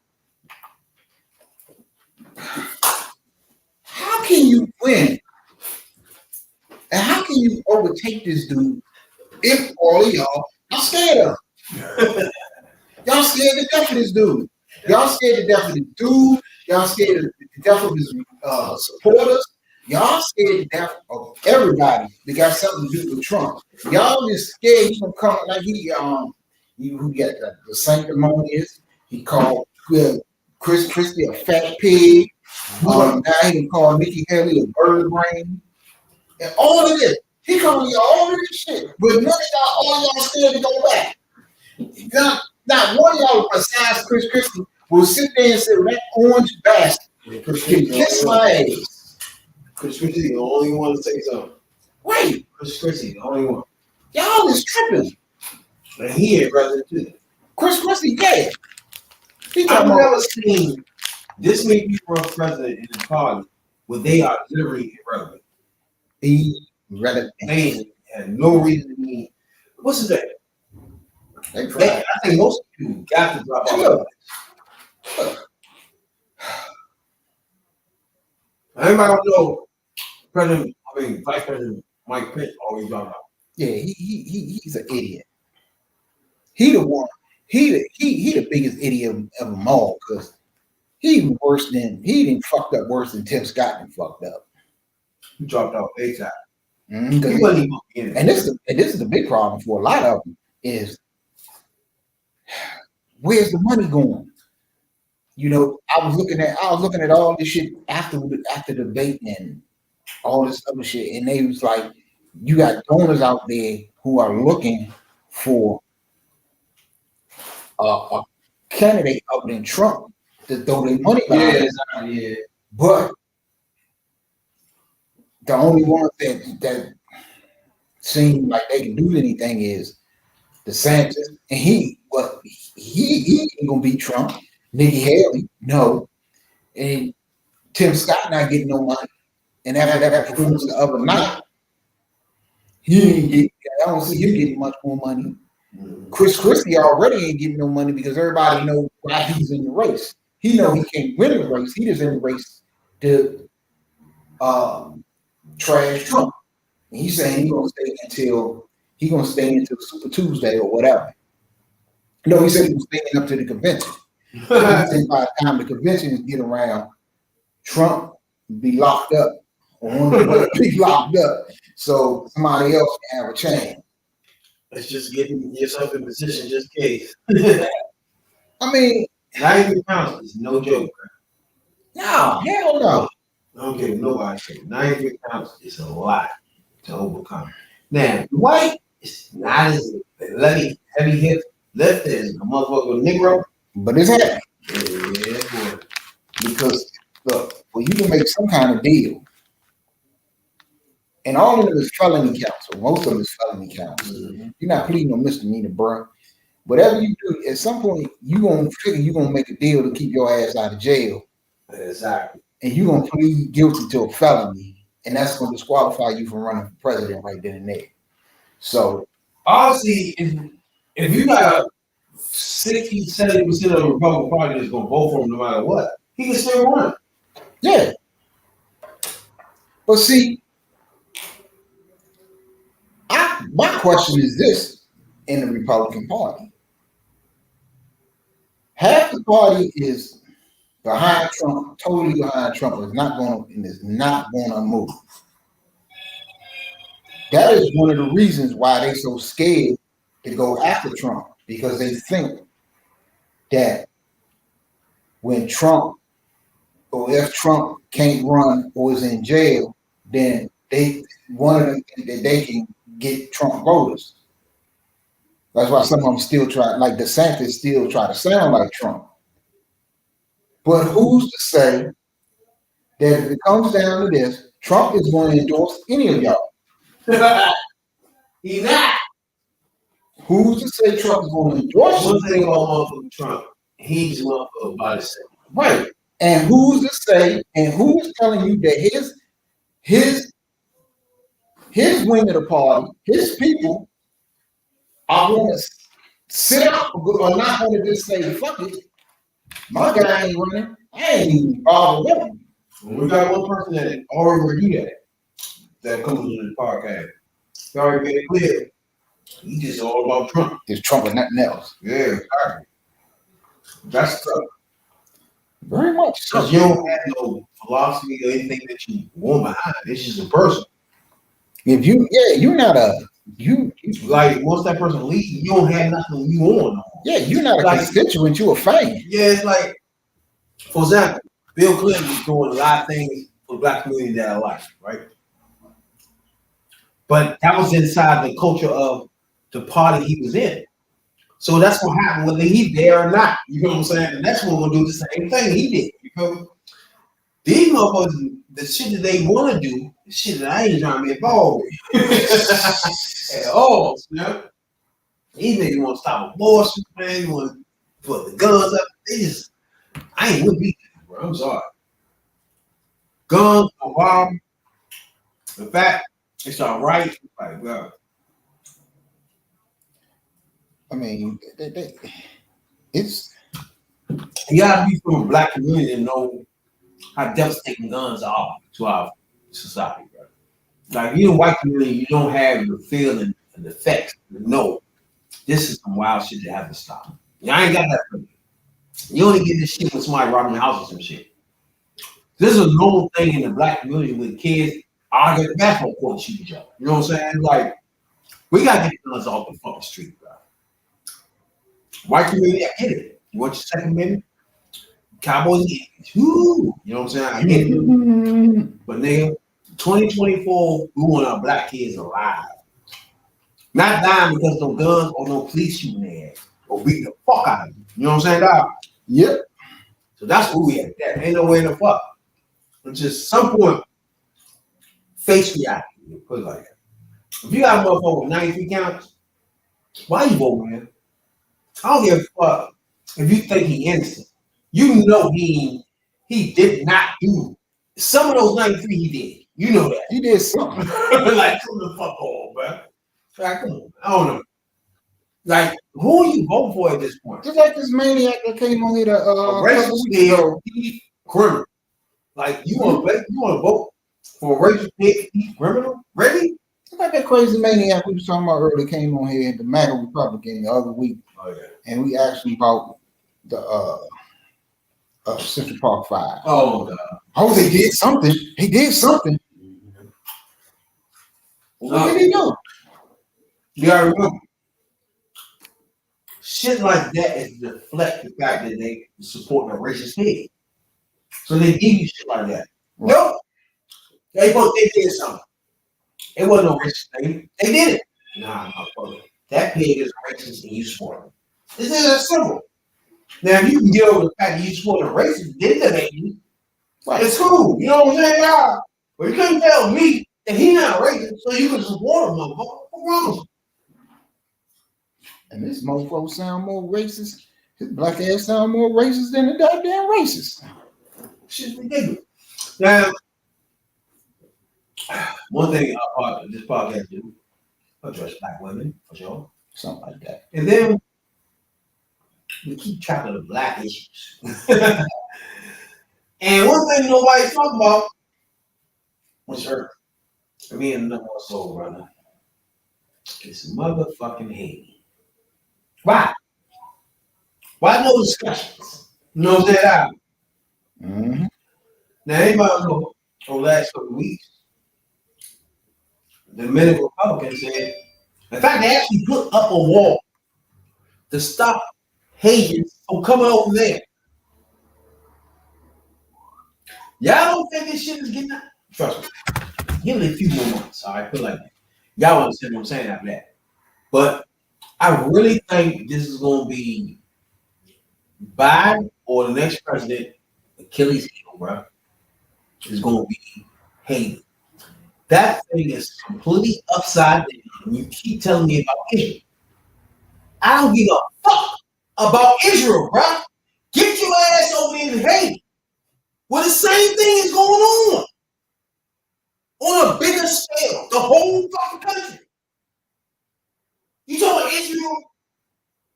How can you win? And how can you overtake this dude if all of y'all are scared of him? Y'all scared to death of this dude. Y'all scared to death of this dude. Y'all scared to death of his supporters. Y'all scared to death of everybody that got something to do with Trump. Y'all just scared he's gonna come like who got the sanctimonious. He called Chris Christie a fat pig. Now he can call Nikki Haley a bird brain. And all of this. He calling you all of this shit. But none of y'all, all y'all scared to go back. Not one of y'all besides Chris Christie will sit there and say, that orange bastard can kiss my ass. Chris Christie the only one to say something. Wait. Chris Christie the only one. Y'all is tripping. And he ain't president too. Chris Christie, yeah. I've never seen this many people run president in the party where they are literally irrelevant. They had no reason to be. What's his name? I think most people got to drop out. Everybody know Vice President Mike Pence always dropped out. Yeah, he's an idiot. He the one. He the biggest idiot of them all because he didn't fucked up worse than Tim Scott and fucked up. He dropped out big time. Mm-hmm. And this is the big problem for a lot of them is where's the money going? You know, I was looking at all this shit after the debate and all this other shit, and they was like, you got donors out there who are looking for a candidate other than Trump to throw their money behind. Yeah. But the only ones that seem like they can do anything is DeSantis, and he ain't gonna beat Trump. Nikki Haley, no, and Tim Scott not getting no money. And after that performance the other night, I don't see him getting much more money. Chris Christie already ain't getting no money because everybody knows why he's in the race. He know he can't win the race. He just in the race to trash Trump. And he's saying he's gonna stay until Super Tuesday or whatever. No, he said he was staying up to the convention. By the time the convention get around, Trump be locked up or be locked up, so somebody else can have a chance. It's just getting yourself in position just in case. I mean, 90 pounds is no joke. No, hell no. I don't care what nobody says. 93 pounds is a lot to overcome. Now, white is not as heavy hip lift as a motherfucker Negro. But it's happening. Yeah, boy. Because look, well, you can make some kind of deal. And all of it is felony counts, or most of it is felony counts. Mm-hmm. You're not pleading no misdemeanor, bro. Whatever you do, at some point, you're gonna figure you're gonna make a deal to keep your ass out of jail. Exactly. And you're gonna plead guilty to a felony, and that's gonna disqualify you from running for president right then and there. So obviously, if you got 60-70% of the Republican Party that's gonna vote for him no matter what, he can still run. Yeah. But see, my question is this in the Republican Party. Half the party is behind Trump, totally behind Trump, is not gonna move. That is one of the reasons why they're so scared to go after Trump, because they think that when Trump, or if Trump can't run or is in jail, then one of them think that they can get Trump voters. That's why some of them still try, like DeSantis still try to sound like Trump. But who's to say that if it comes down to this, Trump is going to endorse any of y'all? He's not. Who's to say Trump is going to endorse one thing about motherfucking Trump? He's motherfucking by himself. Right. And who's to say, and who's telling you that his wing of the party, his people, are going to sit up or not going to just say, fuck it, my guy ain't running, I ain't even bothered with him. We got one person that already do that comes to the podcast. He already made it clear. He just all about Trump. It's Trump and nothing else. Yeah, exactly. That's tough. Very much so. Because you don't have no philosophy or anything that you want behind. It's just a person. If you're not you like once that person leaves, you don't have nothing you want. Yeah, you're not a constituent, you're a fan. Yeah, it's like, for example, Bill Clinton was doing a lot of things for the black community that I like, right? But that was inside the culture of the party he was in. So that's what happened whether he's there or not. You know what I'm saying? And that's what we're gonna do the same thing he did. You know, these motherfuckers, the shit that they want to do, the shit that I ain't trying to be involved with at all. You know? These niggas want to stop abortion, man. You want to put the guns up. I ain't with these niggas, bro. I'm sorry. Guns are wild. In fact, it's all right. Like, well, I mean, it's you gotta be from a black community and know how devastating guns are to our society, bro. Like you in a white community, you don't have the feeling and the effects to know this is some wild shit that has to stop. I ain't got that for you. You only get this shit when somebody robbing your house or some shit. This is a normal thing in the black community with kids arguing at the basketball court and shoot each other. You know what I'm saying? Like, we gotta get guns off the fucking street, bro. White community, I get it. You want your second amendment? Cowboys, woo! You know what I'm saying? I get it. But nigga, 2024, we want our black kids alive. Not dying because no guns or no police shooting their ass or beating the fuck out of them. You know what I'm saying, dog? Yep. So that's where we at. That ain't no way in the fuck. But just some point, face reality. Put it like that. If you got a motherfucker with 93 counts, Why you vote, man? I don't give a fuck if you think he innocent. You know he did not do some of those 93 he did. You know that. He did something. Like, come the fuck on, bro. Like, come on. I don't know. Like, who are you voting for at this point? Just like this maniac that came on here A racist pig, he criminal. Like, you want to vote for a racist pig, he criminal? Really? Just like that crazy maniac we was talking about earlier came on here, the MAGA Republican, the other week, and we asked him about the Central Park 5. Oh, God. Oh, they did something. He did something. What did he do? You gotta remember, shit like that is to deflect the fact that they support a racist pig. So they give you shit like that. Right. Nope. They did something. It wasn't no racist thing. They did it. Nah, motherfucker. That pig is racist and you support him. This is that simple. Now, if you can deal with the fact that you support a racist, then that ain't you. Right. It's cool. You know what I'm saying? Yeah. But you couldn't tell me that he's not racist, so you can support him, motherfucker. What's wrong with you? And this motherfucker sound more racist. His black ass sound more racist than the goddamn racist. Shit's ridiculous. Now, one thing this podcast do address black women for sure, something like that, and then we keep track of the black issues. And one thing nobody's talking about was her. Me and another soul brother. It's motherfucking Haiti. Why? Why no discussions? You know what I'm saying? Mm-hmm. Now, anybody know over the last couple of weeks, the Dominican Republicans said, in fact, they actually put up a wall to stop Haitians from coming over there. Y'all don't think this shit is getting out? Trust me. Give it a few more months, all right? Put it like that. Y'all understand what I'm saying after that. But I really think this is going to be Biden or the next president, Achilles heel, bro, is going to be Haiti. That thing is completely upside down. You keep telling me about Israel. I don't give a fuck about Israel, bro. Get your ass over in Haiti. Well, the same thing is going on a bigger scale. The whole fucking country. You talking about Israel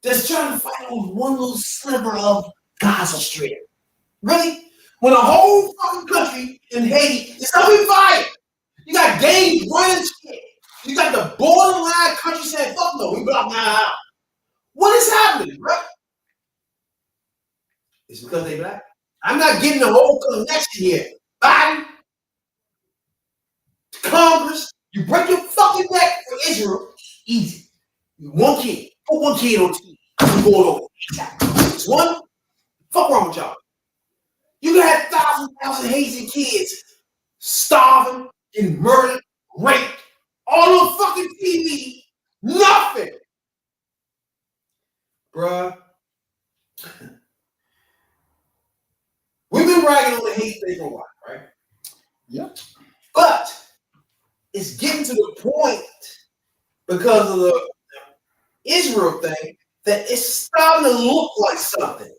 that's trying to fight on one little sliver of Gaza Strip. Really? When a whole fucking country in Haiti is up in fire. You got gangs running shit. You got the borderline country saying, fuck no, we block now out. What is happening, bro? It's because they black. I'm not getting the whole connection here. Biden, Congress, you break your fucking neck for Israel, easy. One kid, put one kid on TV. I'm going over. It's one. Fuck wrong with y'all. You can have thousands of Haitian kids starving and murdered, raped, all on fucking TV. Nothing. Bruh. We've been bragging on the hate thing for a while, right? Yep. But it's getting to the point because of the Israel thing that it's starting to look like something.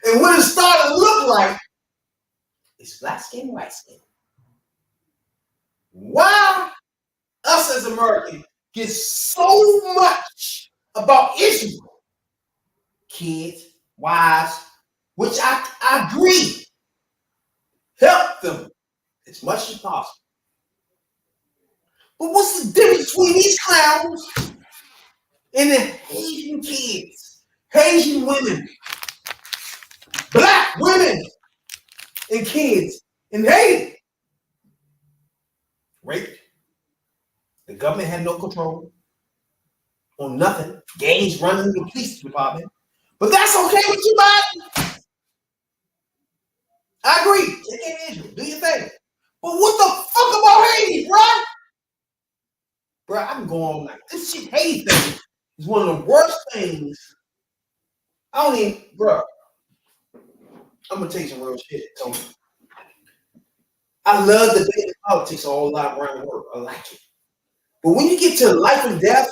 And what it's starting to look like is black skin, white skin. Why us as Americans get so much about Israel? Kids, wives, which I agree. Help them as much as possible. But what's the difference between these clowns and the Haitian kids, Haitian women, black women and kids in Haiti? Raped. The government had no control on nothing. Gangs running the police department. But that's okay with you, Biden. I agree. Take care of Israel. Do your thing. But what the fuck about Haiti, bro? Bro, I can go on like this shit. Haiti thing is one of the worst things. I don't even, bro. I'm gonna tell you some real shit. So, I love debating politics all a lot around the world. I like it. But when you get to life and death,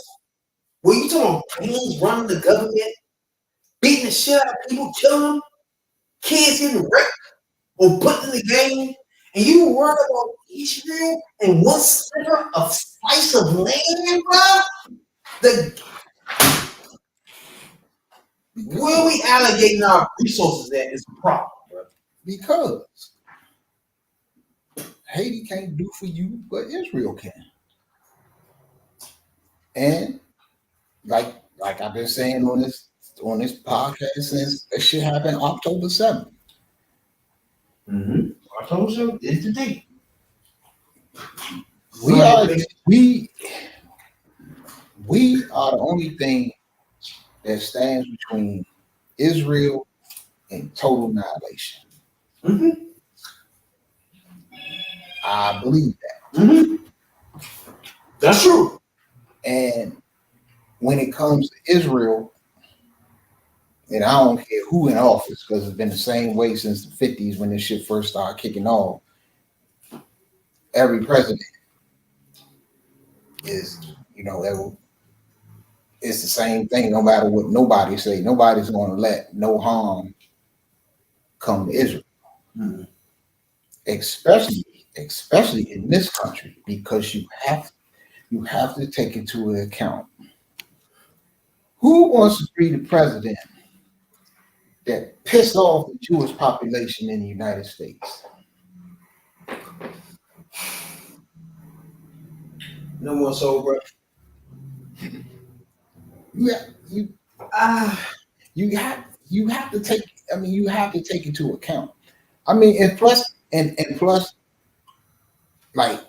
where you talking about pains running the government, beating the shit out of people, killing them, kids getting raped or put in the game, and you worry about Israel and one sliver of slice of land, bro? Where we allocating our resources at is a problem, bro. Because Haiti can't do for you what Israel can. And like I've been saying on this podcast since that shit happened October 7th. Mm-hmm. I told you it's the date. We are the only thing that stands between Israel and total annihilation. Mm-hmm. I believe that. Mm-hmm. That's true. And when it comes to Israel, and I don't care who in office, because it's been the same way since the 50s when this shit first started kicking off. Every president is, it's the same thing no matter what nobody say. Nobody's going to let no harm come to Israel. Mm-hmm. Especially in this country, because you have to take into account who wants to be the president that pissed off the Jewish population in the United States. No more soul, bro. You have to take. I mean, you have to take into account. I mean, and plus, like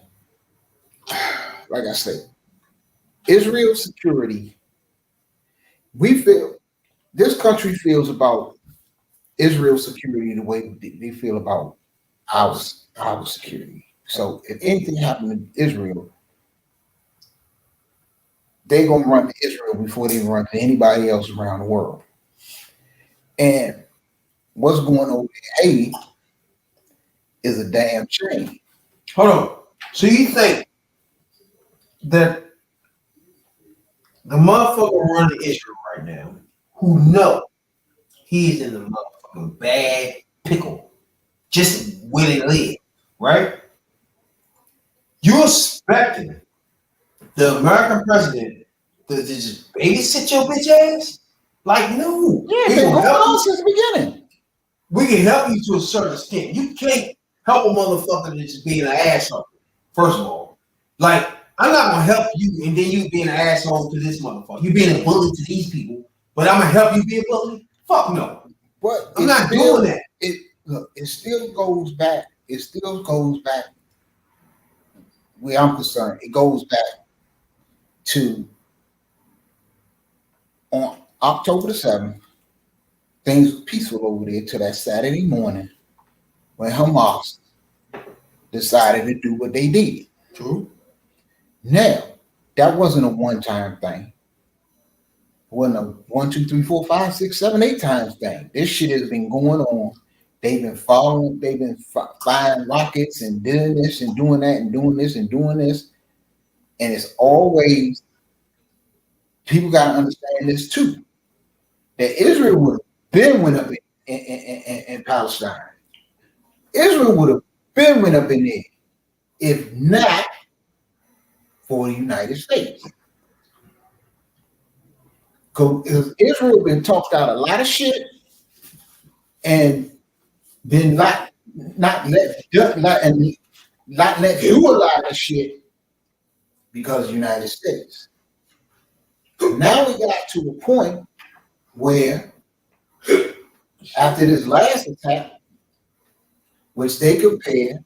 I said, Israel's security. This country feels about Israel's security the way they feel about our security. So if anything happened to Israel, they're gonna run to Israel before they run to anybody else around the world. And what's going on in Haiti is a damn shame. Hold on. So you think that the motherfucker running Israel right now, who know he's in the motherfucking bad pickle, just where they live, right? You're expecting the American president to just babysit your bitch ass? Like, no. Yeah, they've been going on since the beginning. We can help you to a certain extent. You can't help a motherfucker to just be an asshole, first of all. Like, I'm not gonna help you and then you being an asshole to this motherfucker. You being a bully to these people, but I'm gonna help you be a bully? Fuck no. But I'm not doing that. It still goes back. It still goes back where I'm concerned. It goes back to on October the 7th, things were peaceful over there till that Saturday morning when Hamas decided to do what they did. True. Now, that wasn't a one-time thing. It wasn't a 1, 2, 3, 4, 5, 6, 7, 8 times thing. This shit has been going on. They've been flying rockets and doing this and doing that and doing this and doing this. And it's always, people got to understand this too, that Israel would have been went up in Palestine. Israel would have been went up in there if not for the United States. Because Israel been talked out a lot of shit and been not let do a lot of shit because of the United States. Now we got to a point where after this last attack, which they compare,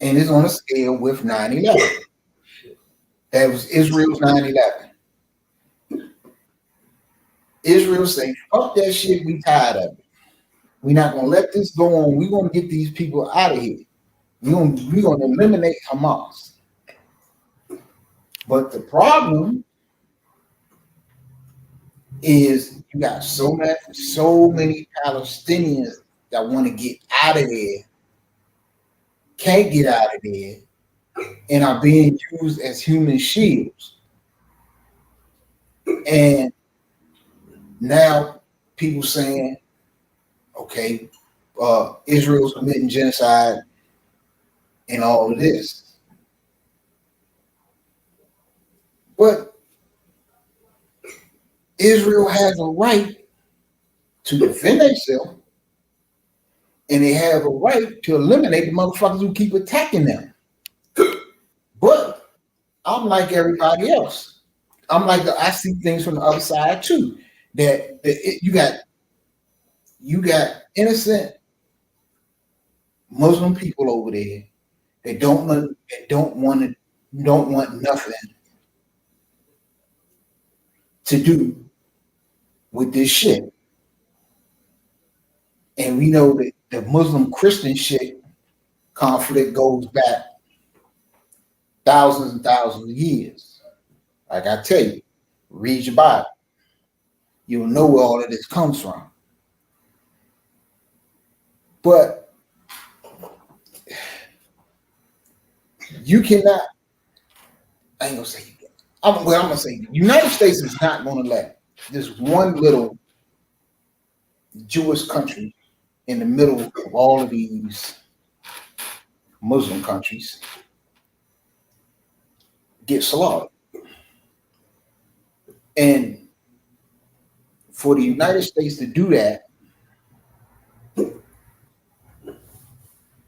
and it's on a scale with 9/11. That was Israel's 9/11. Israel say, fuck that shit, we tired of it. We're not gonna let this go on. We're gonna get these people out of here. We're gonna eliminate Hamas. But the problem is you got so many Palestinians that want to get out of there, can't get out of there and are being used as human shields. And now people saying, okay, Israel's committing genocide and all of this. But Israel has a right to defend themselves, and they have a right to eliminate the motherfuckers who keep attacking them. But I'm like everybody else. I see things from the other side too. You got innocent Muslim people over there that don't want nothing to do with this shit. And we know that the Muslim Christian shit conflict goes back thousands and thousands of years. Like I tell you, read your Bible. You'll know where all of this comes from. But you cannot, I ain't gonna say that. I'm gonna say the United States is not gonna let this one little Jewish country in the middle of all of these Muslim countries get slaughtered. And for the United States to do that,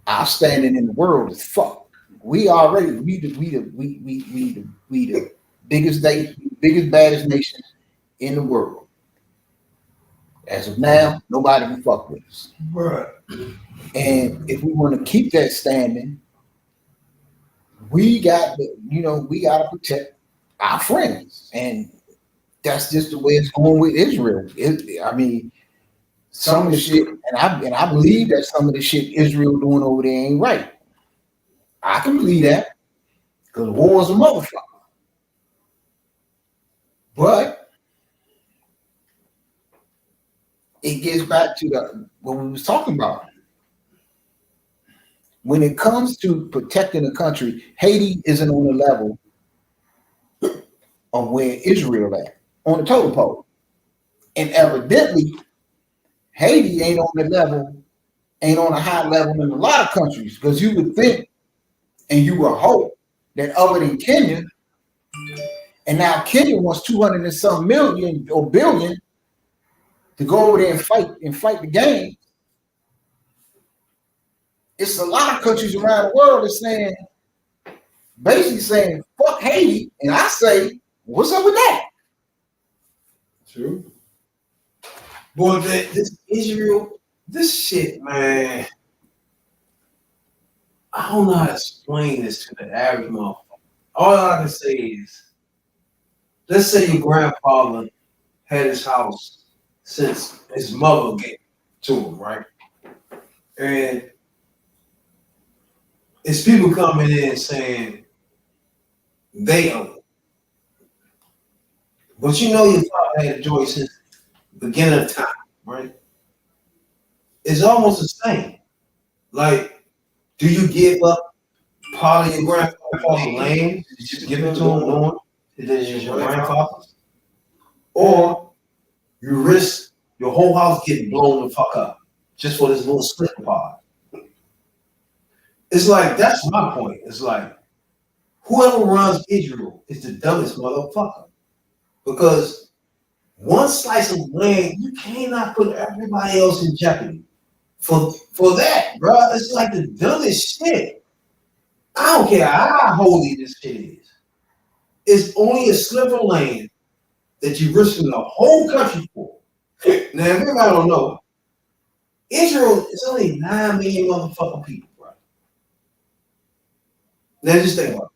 our standing in the world is fucked. We the biggest, baddest nation in the world. As of now, nobody can fuck with us. Right. And if we want to keep that standing, we got to protect our friends, and that's just the way it's going with Israel. Some of the shit, and I believe that some of the shit Israel doing over there ain't right. I can believe that because war is a motherfucker. But it gets back to what we was talking about. When it comes to protecting the country, Haiti isn't on the level of where Israel at on the totem pole. And evidently, Haiti ain't on a high level in a lot of countries, because you would think and you would hope that other than Kenya, and now Kenya wants 200 and some million or billion to go over there and fight the game. It's a lot of countries around the world that's basically saying, fuck Haiti. And I say, what's up with that? True. Boy, this Israel, this shit, man. I don't know how to explain this to the average motherfucker. All I can say is, let's say your grandfather had his house since his mother gave it to him, right? And it's people coming in saying they own it. But you know your father had a joy since the beginning of time, right? It's almost the same. Like, do you give up part of your grandfather's land? You just give it to him knowing that it's your grandfather's? Or you risk your whole house getting blown the fuck up just for this little split part? It's like, that's my point. It's like, whoever runs Israel is the dumbest motherfucker. Because one slice of land, you cannot put everybody else in jeopardy. For that, bro, it's like the dumbest shit. I don't care how holy this shit is. It's only a sliver of land that you're risking the whole country for. Now, if everybody don't know, Israel is only 9 million motherfucking people, bro. Now just think about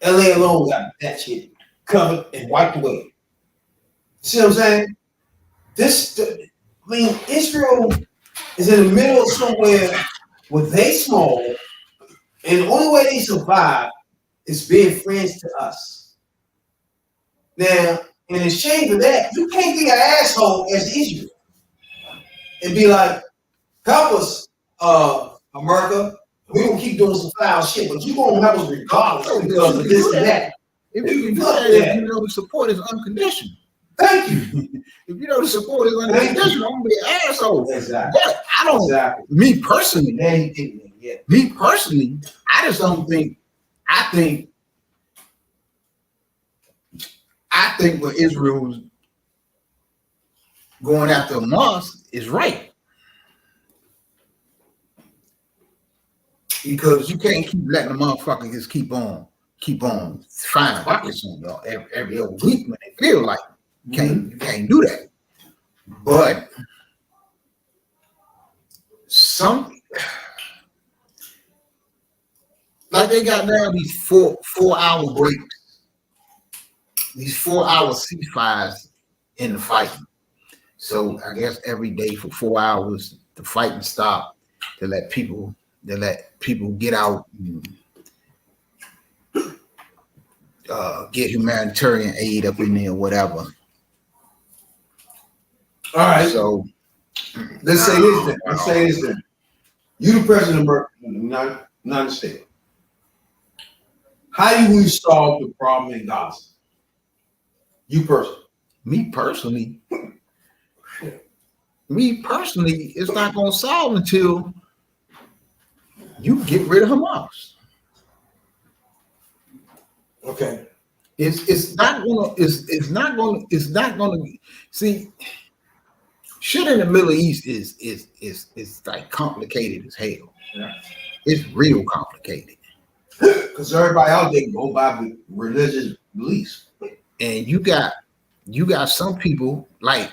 it. LA alone got that shit covered and wiped away. See what I'm saying? Israel is in the middle of somewhere where they small, and the only way they survive is being friends to us. Now, in exchange for that, you can't be an asshole as Israel and be like, help us, America, we gonna keep doing some foul shit, but you gonna help us regardless because of this and that. If you can do that, if you know the support is unconditional. Thank you. If you know the support is unconditional, I'm gonna be an asshole. Exactly. But I don't. Exactly. Me personally, Yeah. me personally, I just don't think. I think what Israel's going after Hamas is right. Because you can't keep letting the motherfuckers just keep on finding buckets on y'all every other week when they feel like it. You can't do that. But some, like they got now these 4-hour breaks, these 4-hour ceasefires in the fighting. So I guess every day for 4 hours the fighting stop to let people get out and get humanitarian aid up in there or whatever. All right. So let's say this then. You the president of the United States. How do we solve the problem in Gaza? You personally. Me personally, it's not gonna solve until you get rid of Hamas. Okay. It's not gonna see. Shit in the Middle East is like complicated as hell. Yeah. It's real complicated. Because everybody out there go by the religious beliefs. And you got some people like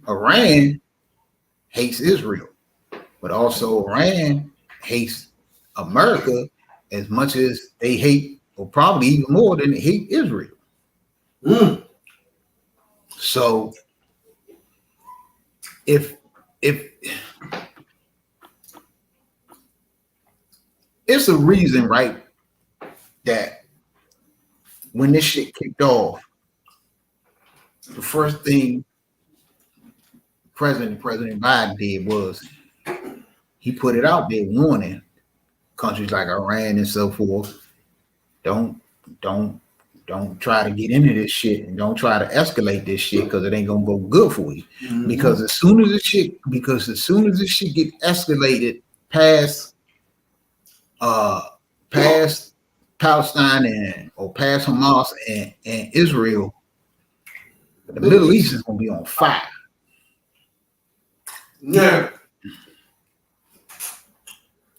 Iran hates Israel, but also Iran hates America as much as they hate, or probably even more than they hate Israel. So if it's a reason, right, that when this shit kicked off, the first thing President Biden did was he put it out there warning countries like Iran and so forth, don't try to get into this shit and don't try to escalate this shit because it ain't gonna go good for you. Mm-hmm. Because as soon as this shit get escalated past Palestine or past Hamas and Israel, the Middle East is gonna be on fire. Now,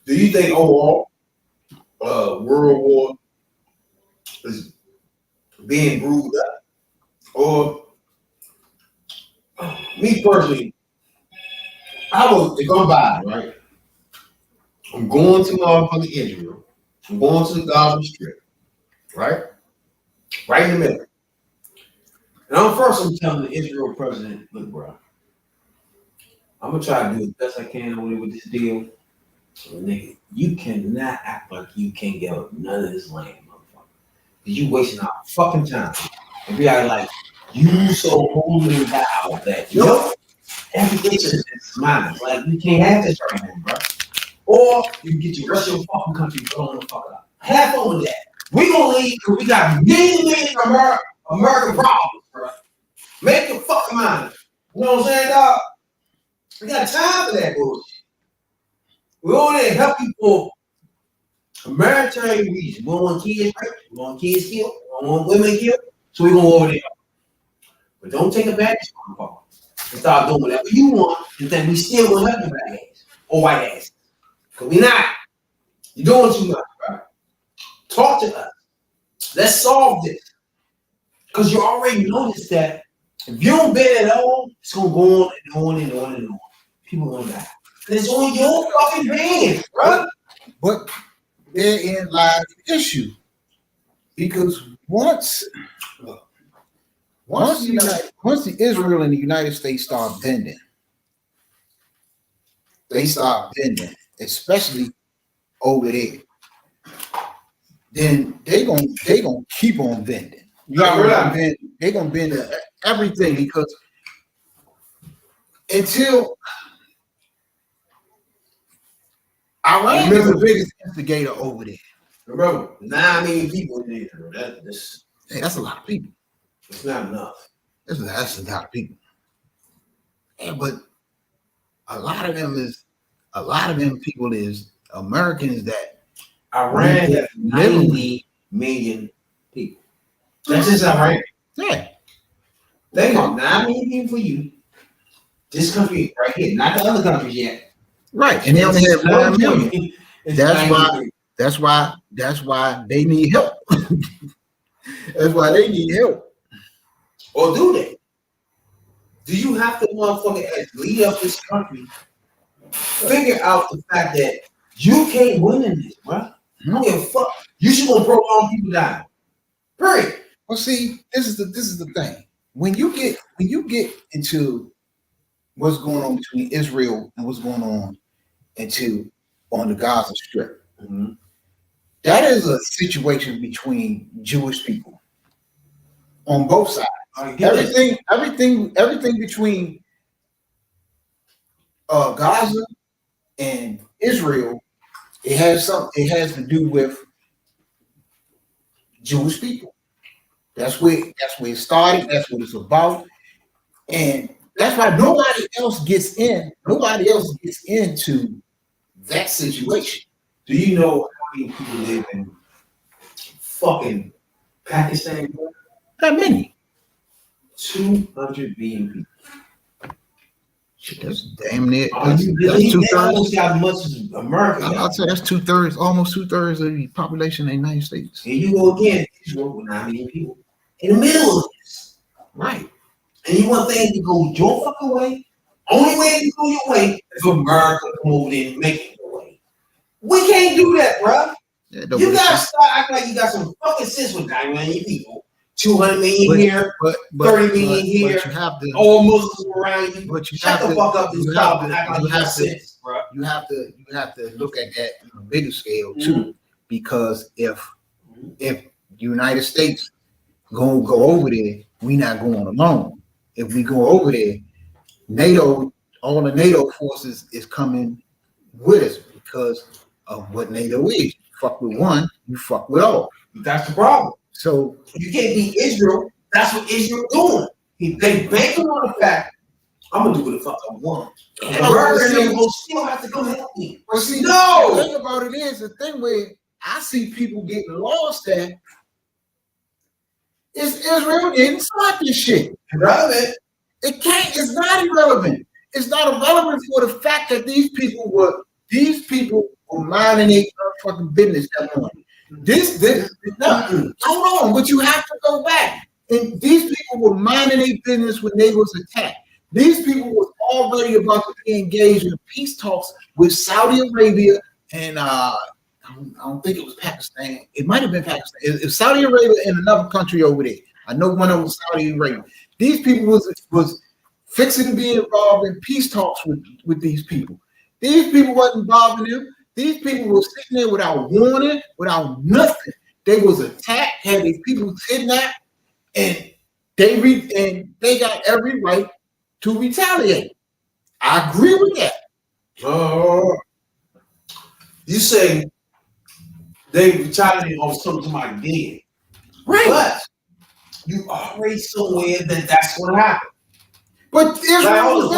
do you think overall World War is being brewed up? Or me personally, if I'm Biden, right? I'm going to motherfucking Israel. I'm going to the Gaza Strip, right? Right in the middle. And I'm telling the Israel president, look, bro, I'm gonna try to do the best I can with this deal. So, nigga, you cannot act like you can't get none of this land, motherfucker. You wasting our fucking time. And be like, you so holy thou that everything is mine. Like, you can't have this right now, bro. Or you can get your rest of your fucking country blown the fuck up. Have fun with that. We gonna leave because we got millions of American problems, bro. Make your fucking mind. You know what I'm saying, dog? We got time for that bullshit. We only help people for humanitarian reasons. We don't want kids raped, we don't want kids killed, we don't want women killed, so we're gonna go over there. But don't take advantage of them and start doing whatever you want and then we still gonna help your black ass or white ass. Because we not. You're doing too much, bro. Talk to us. Let's solve this. Because you already noticed that if you don't bet at all, it's gonna go on and on and on and on. People gonna die. It's on your fucking hands, bro. But therein lies the issue. Because once the Israel and the United States start bending, especially over there, then they gonna keep on bending. They're gonna bend everything because until Iran is the biggest instigator over there. Remember, 9 million people in there. That's a lot of people. It's not enough. That's a lot of people. Yeah, but a lot of them people is Americans that Iran has 90 million people. That's just Iran. Yeah. They got 9 million people for you. This country right here, not the other countries yet. Right. And they only have 9 million. That's why they need help. That's why they need help. Or do they? Do you have to motherfucker as lead up this country figure out the fact that you can't win in this, bro? I don't give a fuck. You should go prolong people dying. Period. Well, see, this is the thing. When you get into what's going on between Israel and what's going on on the Gaza Strip, that is a situation between Jewish people on both sides. Everything between Gaza and Israel, it has to do with Jewish people. That's where it started. That's what it's about, and that's why nobody else gets into that situation. Do you know how many people live in fucking Pakistan? Not many. 200 million people. Shit, that's damn near. That's 2/3. Almost got as much as America. I'd say that's 2/3, almost 2/3 of the population of the United States. And you go again, Israel with 9 million people in the middle of this. Right. And you want things to go your fucking way? Only way to go your way is for America to come over there and make it your way. We can't do that, bro. Yeah, you gotta start acting like you got some fucking sense with 9 million people. 200 million here, 30 million here. But you have to, all Muslims around you. But you shut the fuck up and stop and act like you got sense, bro. You have to look at that on a bigger scale too, because if the United States go over there, we not going alone. If we go over there, all the NATO forces is coming with us because of what NATO is. You fuck with one, you fuck with all. That's the problem. So you can't beat Israel. That's what Israel doing. They banking on the fact I'm gonna do what the fuck I want. And America will still have to come help me. Well, see, the thing about it is the thing where I see people getting lost at is Israel didn't start this shit. Irrelevant. It's not irrelevant. It's not irrelevant for the fact that these people were minding their fucking business that morning. Hold on, but you have to go back. And these people were minding their business when they was attacked. These people was already about to be engaged in peace talks with Saudi Arabia and I don't think it was Pakistan. It might have been Pakistan. It's Saudi Arabia and another country over there. I know one of them was Saudi Arabia. These people was fixing to be involved in peace talks with these people. These people wasn't involved in them. These people were sitting there without warning, without nothing. They was attacked, had these people kidnapped, and they got every right to retaliate. I agree with that. You say they retaliated on something somebody did, right? But you already somewhere that that's what happened. But Israel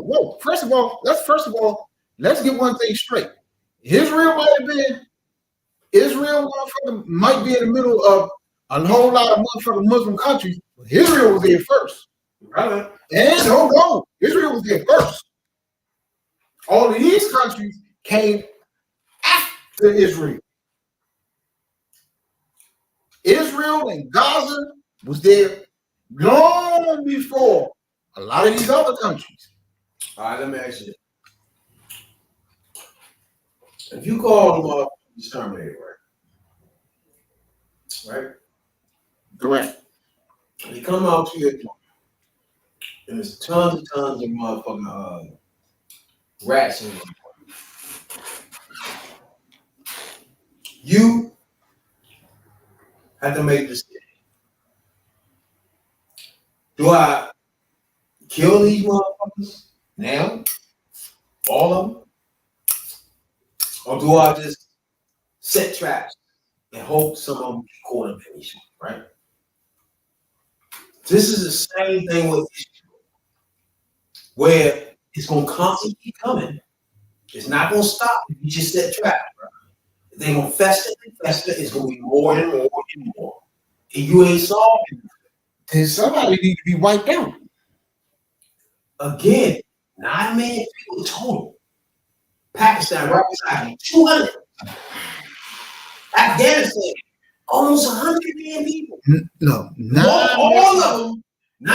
whoa. First of all, let's get one thing straight. Israel might be in the middle of a whole lot of motherfucking Muslim countries. But Israel was there first. Right. And no, Israel was there first. All of these countries came after Israel. Israel and Gaza was there long before a lot of these other countries. All right, let me ask you. If you call them up, exterminated, right? Correct. And you come out to your door, and there's tons and tons of motherfucking rats in there. You have to make this decision. Do I kill these motherfuckers now? All of them? Or do I just set traps and hope some of them get caught up in this shit, right? This is the same thing with Israel, where it's going to constantly keep coming. It's not going to stop if you just set traps, bro. They're going to fester and fester. It's going to be more and more and more. And you ain't solving. Then somebody need to be wiped out. Again, 9 million people total. Pakistan right beside you, 200. Afghanistan, almost 100 million people. No, all of them, 99%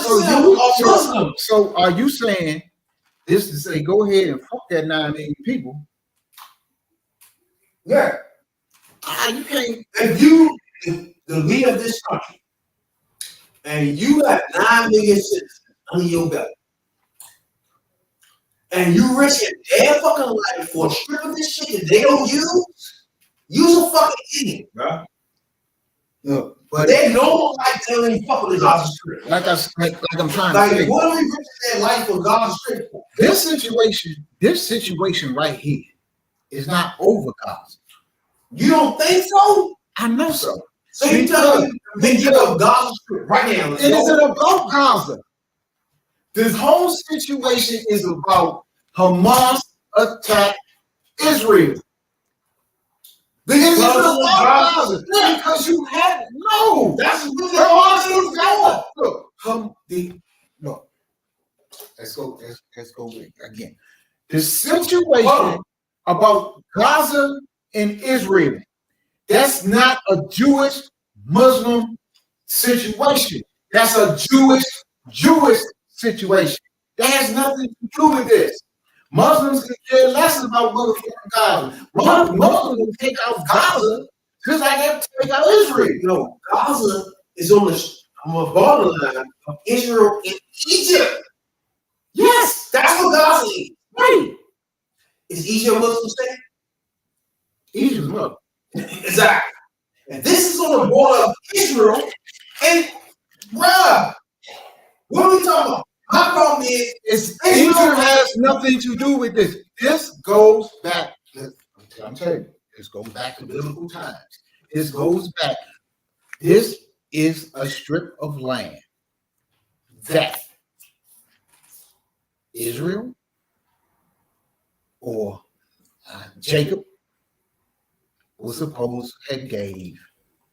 are Muslims. So are you saying this to say go ahead and fuck that 9 million people? Yeah. You can't. If you, the leader of this country, and you got 9 million citizens under your belt, and you risking their fucking life for a strip of this shit that they don't use a fucking idiot, bro. No, but they know like they don't even fuck with the Gaza Strip. Like I'm trying to say. What are we risking their life for Gaza Strip for? This situation right here is not over Gaza. You don't think so? I know so. So you tell me they give up Gaza Strip right now. It isn't about Gaza. This whole situation is about Hamas attack Israel. Because you had no. That's what Hamas is going. Look, let's go again. The situation about Gaza and Israel. That's not a Jewish Muslim situation. That's a Jewish situation. That has nothing to do with this. Muslims can care less about motherfucking Gaza. Muslims can take out Gaza just like they have to take out Israel. No, Gaza is on the borderline of Israel and Egypt. Yes, that's what Gaza is. Right. Is Egypt a Muslim state? Egypt's Muslim. Exactly. And this is on the border of Israel and bruh. What are we talking about? My problem is Israel has nothing to do with this. This goes back. I'm telling you, this goes back to biblical times. This goes back. This is a strip of land that Israel or Jacob was supposed to have gave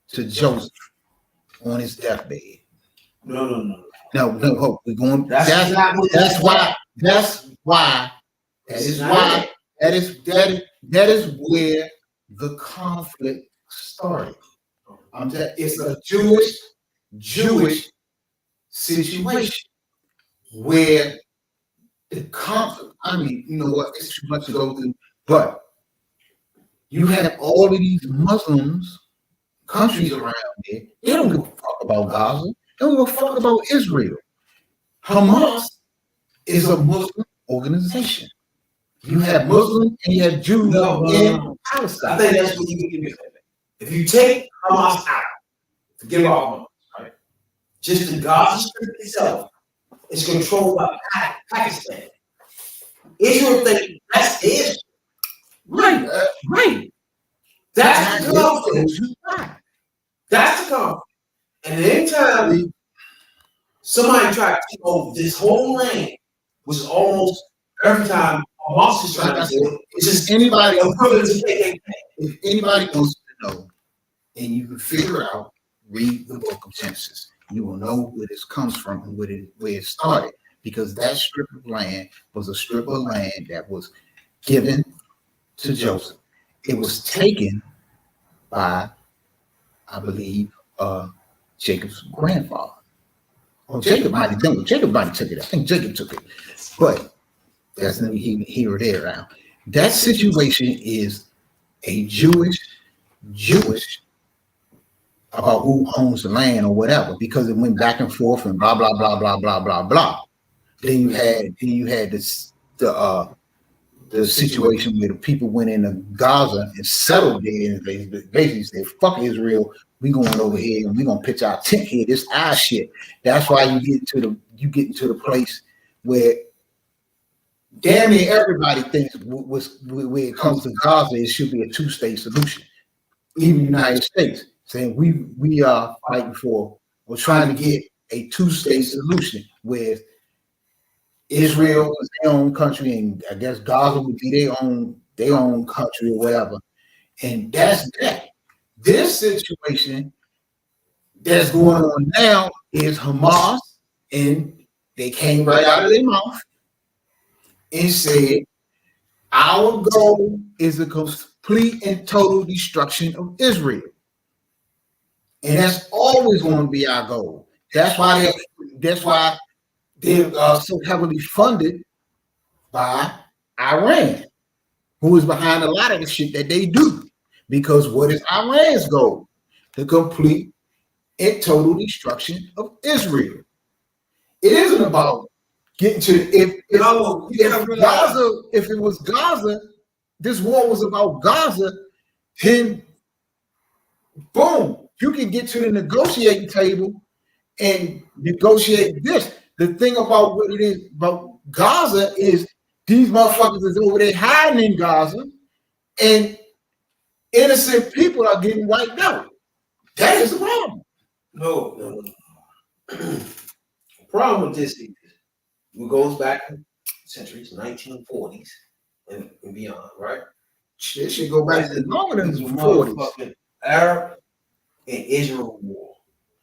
to Joseph on his deathbed. No. No. We're going. That is where the conflict started. It's a Jewish situation where the conflict. I mean, you know what? It's too much to go through, but you have all of these Muslims countries around there. They don't give a fuck about Gaza. They don't give a fuck about Israel. Hamas is a Muslim organization. You have Muslims and you have Jews in Palestine. I think that's what you can do. If you take Hamas out, forget about Hamas, right? Just the Gaza Strip itself is controlled by Pakistan. Israel thinks that's Israel. Right. That's the conflict. That's the conflict. And anytime somebody tried to take over this whole land, which is almost every time Hamas is trying to do it, it's just anybody. If anybody wants to know, and you can figure out, read the book of Genesis. You will know where this comes from and where it started, because that strip of land was a strip of land that was given to Joseph. It was taken by, I believe, Jacob's grandfather. Oh, Jacob might have took it. I think Jacob took it, but that's neither here or there now. That situation is a Jewish about who owns the land or whatever, because it went back and forth and blah blah blah blah blah blah blah. Then you had this the situation where the people went into Gaza and settled there and they basically said, "Fuck Israel, we going over here and we gonna pitch our tent here. This our shit." That's why you get into the place where damn near everybody thinks when it comes to Gaza, it should be a two-state solution. Even the United States saying we are fighting for or trying to get a two-state solution with Israel is their own country, and I guess Gaza would be their own country or whatever. And that's that. This situation that's going on now is Hamas, and they came right out of their mouth and said, our goal is the complete and total destruction of Israel. And that's always going to be our goal. That's why they're so heavily funded by Iran, who is behind a lot of the shit that they do. Because what is Iran's goal? The complete and total destruction of Israel. It isn't about getting to if it was Gaza, this war was about Gaza, then boom, you can get to the negotiating table and negotiate this. The thing about what it is about Gaza is these motherfuckers is over there hiding in Gaza, and innocent people are getting wiped out. That is the problem. No. The problem with this is it goes back centuries, 1940s and beyond, right? It should go back to longer than the 40s. Arab and Israel war,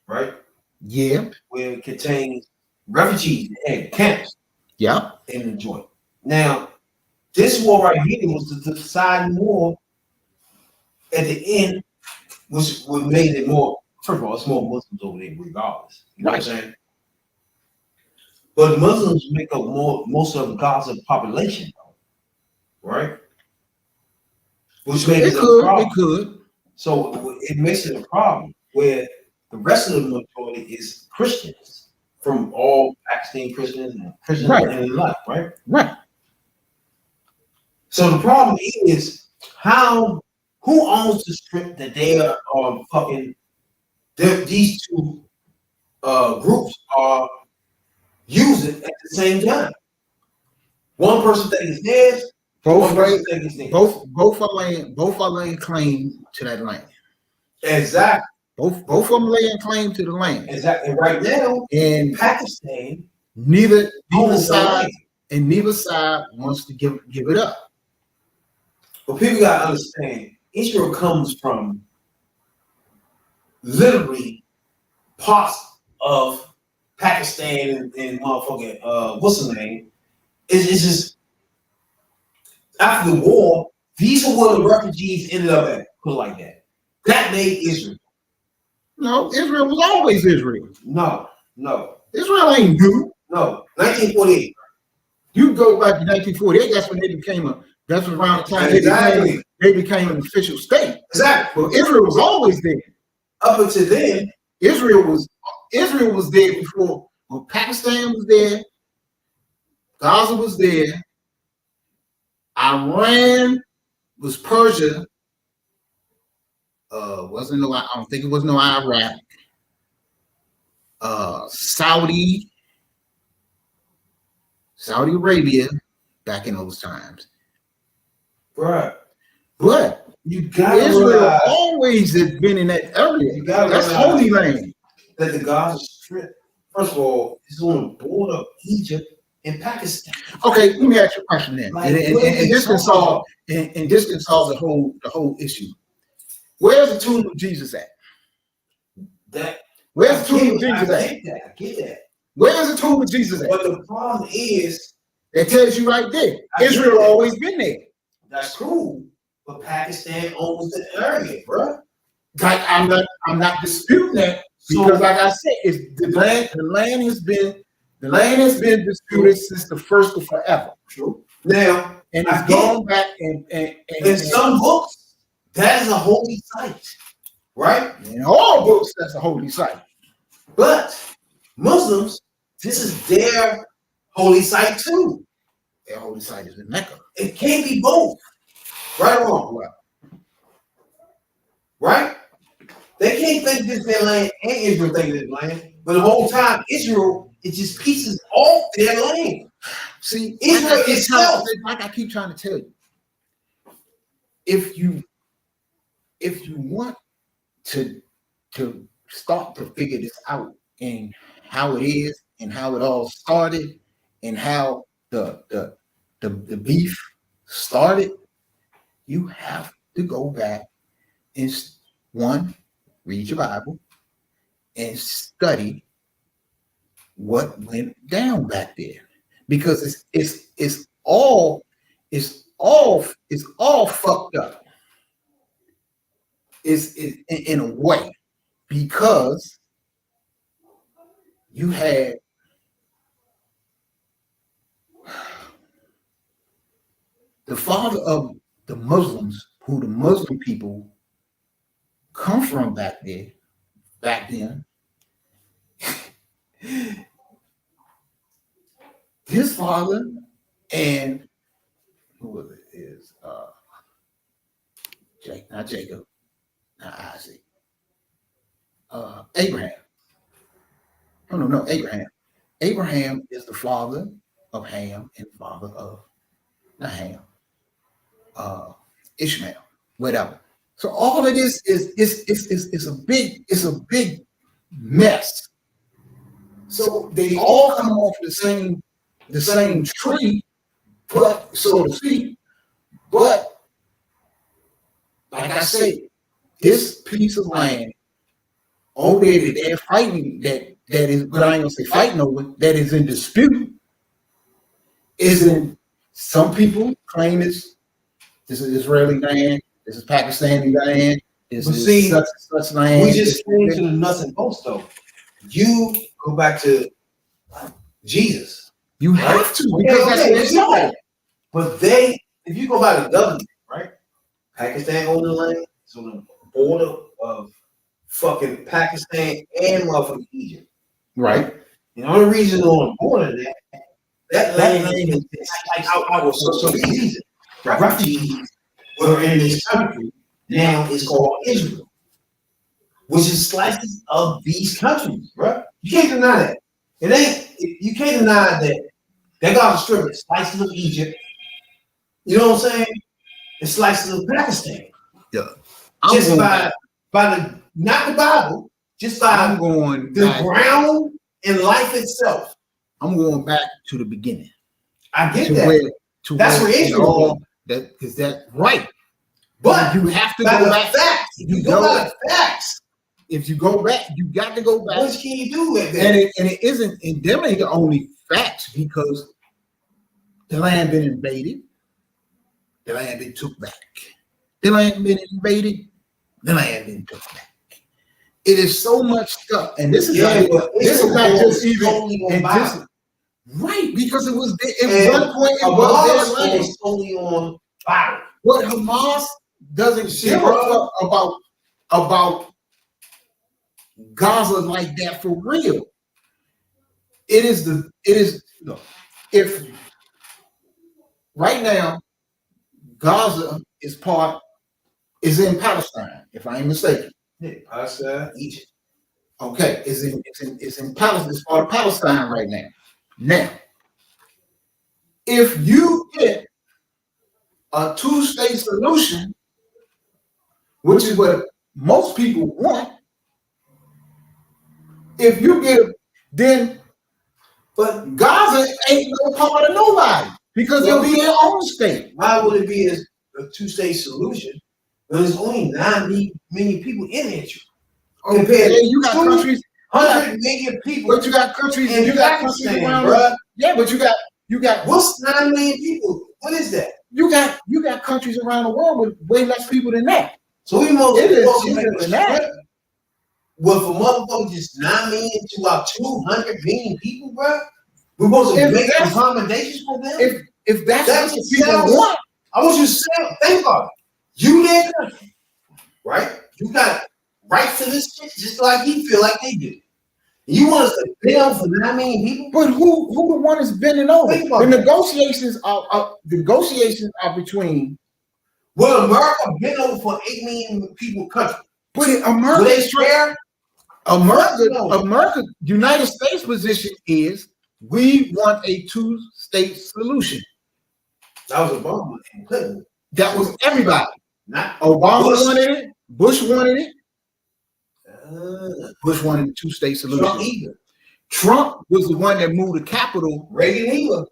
right? Yeah. Where it contains refugees and camps. Yeah. In the joint. Now, this war right here was the deciding war at the end, which made it more. First of all, it's more Muslims over there, regardless. You know what I'm saying? But Muslims make up most of the Gaza population, right? Which makes it a problem. It could. So it makes it a problem where the rest of the majority is Christians from all Pakistani Christians and Christians in the life, right? Right. So the problem is who owns the strip that they are fucking these two groups are using at the same time. One person thinks it's theirs. Both are laying claim to that land. Exactly. Both of them laying claim to the land. Exactly. And right now in Pakistan, neither side wants to give it up. But people gotta understand, Israel comes from literally parts of Pakistan and motherfucking what's the name? It's just after the war, these are where the refugees ended up at, put it like that. That made Israel. No, Israel was always Israel. No. Israel ain't new. No, 1948. You go back to 1948, that's when they became that's around the time they became an official state. Exactly. But Israel was always there. Up until then, Israel was there before. Well, Pakistan was there, Gaza was there, Iran was Persia. I don't think it was no Iraq. Saudi Arabia back in those times. Right. But you got Israel always has been in that area. That's holy land. That the Gaza Strip, first of all, is on the border of Egypt and Pakistan. Okay, let me ask you a question then. And this can solve the whole issue. Where's the tomb of Jesus at? Where's the tomb of Jesus at? I get that. Where's the tomb of Jesus at? But the problem is, it tells you right there. Israel always been there. That's cool, but Pakistan owns the area, bro. I'm not disputing that because, like I said, the land has been disputed since the first of forever. True. Now, and it's gone back and in some books. That is a holy site, right? In all books, that's a holy site. But Muslims, this is their holy site too. Their holy site is in Mecca. It can't be both. Right or wrong? Right? They can't think this is their land and Israel think this land. But the whole time, Israel is just pieces off their land. See, Israel itself. like I keep trying to tell you, if you want to start to figure this out and how it is and how it all started and how the beef started, you have to go back and read your Bible and study what went down back there, because it's all fucked up. It's in a way, because you had the father of the Muslims, who the Muslim people come from back then. His father and who is not Jacob, not Isaac, Abraham. No, Abraham. Abraham is the father of Ham and father of not Ham, Ishmael, whatever. So all of this is a big mess. So they all come off the same tree, but so to speak. But like I said, this piece of land over there that they're fighting, that is, but I ain't gonna say fighting over, that is in dispute, isn't. Some people claim this is Israeli land, this is Pakistani land, this is such land. We just came to the nuts and bolts though. You go back to Jesus. You have to, because that's what it's like. But if you go by the government, right? Pakistan owns the land. It's on the border of fucking Pakistan and motherfucking Egypt. Right. The only reason on the border that land is like our social Egypt. Refugees were in this country. Now it's called Israel, which is slices of these countries, bro. You can't deny that. You can't deny that they got to strip it. Slices of Egypt. You know what I'm saying? And slices of Pakistan. Yeah. Just by the not the Bible, just by the ground and life itself. I'm going back to the beginning. I get that. That's where Israel. Because that's right. But you have to go back. Facts. You go by the facts. If you go back, you got to go back. What can you do with that? And it isn't, and them ain't the only facts, because the land been invaded, the land been took back. The land been invaded, the land been took back. It is so much stuff, and this is not just even right, because it was at one point it was their land. Only on fire. But Hamas doesn't give a fuck about Gaza like that for real. If right now Gaza is in Palestine, if I ain't mistaken. Yeah, Palestine, Egypt. Okay, it's in Palestine. It's part of Palestine right now. Now, if you get a two-state solution, which is what most people want, if you get but Gaza ain't no part of nobody, because it'll be their own state. Why would it be a two-state solution? There's only 90 million people in it. Okay, you got countries, 100 million people. But you got countries, and you got countries around, bro. Yeah, but you got what's 9 million people? What is that? You got countries around the world with way less people than that. So we supposed to make than that. Well, for motherfuckers, just 9 million to about 200 million people, bro. We're supposed to make accommodations for them. If that's what people want, I want you to say, think about it. You their country, right? You got rights to this shit just like you feel like they do. You want us to build for 9 million people? But who the one is bending over? The negotiations are between. Well, America bent over for 8 million people country. But America, United States position is We want a two-state solution. That was Obama and Clinton. That was everybody. Not Obama Bush. wanted it. Bush wanted it. Uh, Bush wanted a two-state solution. Trump either. Trump was the one that moved the capital. Reagan either.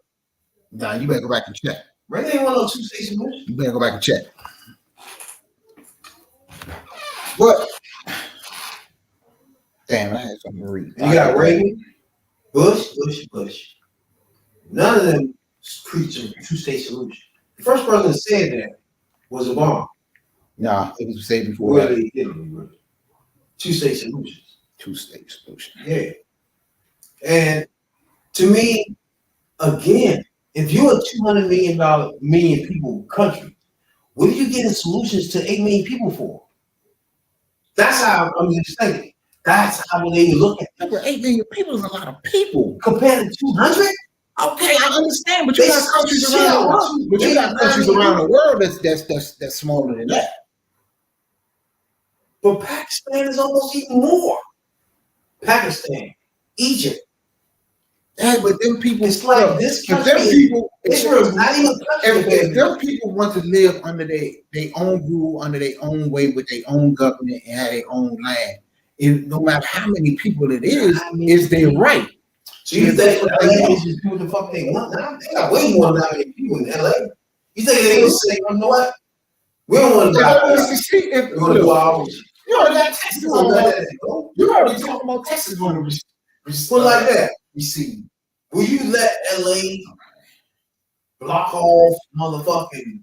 Nah, you better go back and check. Reagan ain't want no two-state solution. You better go back and check. But damn, I had something to read. You got Reagan, Bush. None of them preached a two-state solution. The first person that said that was Obama. Nah, it was said before. Really, two-state solutions. Two-state solution. Yeah. And to me, again, if you're a $200 million people country, what are you getting solutions to 8 million people for? That's how I'm just thinking. That's how they look at it. But 8 million people is a lot of people. Compared to 200? Okay, I understand, but you got countries around the world. But you got countries around the world that's smaller than that. But Pakistan is almost even more. Pakistan, Egypt. Yeah, but them people, it's like this country. Israel's not even a country. If them people want to live under their own rule, under their own way, with their own government and have their own land, no matter how many people it is their right. So you think LA is just do what the fuck they want now? They got way more than 9 million people in LA. You think they would say, you know what? We don't want to die. We want to do our own shit. You already got Texas on that. You already talking about Texas going to put like that. Receive. Will you let LA block off motherfucking?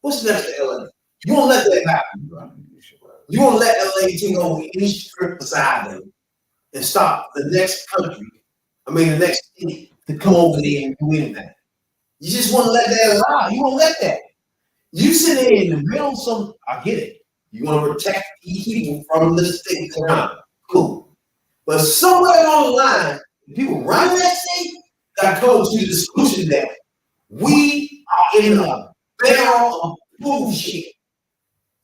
What's next to LA? You won't let that happen. You won't let LA take over any strip beside them and stop the next country. The next city to come over there and do anything. You just want to let that lie. You won't let that. You sit there in the middle of some. I get it. You want to protect these people from the state around. Cool. But somewhere along the line, the people running that state got to come to the solution that we are in a barrel of bullshit.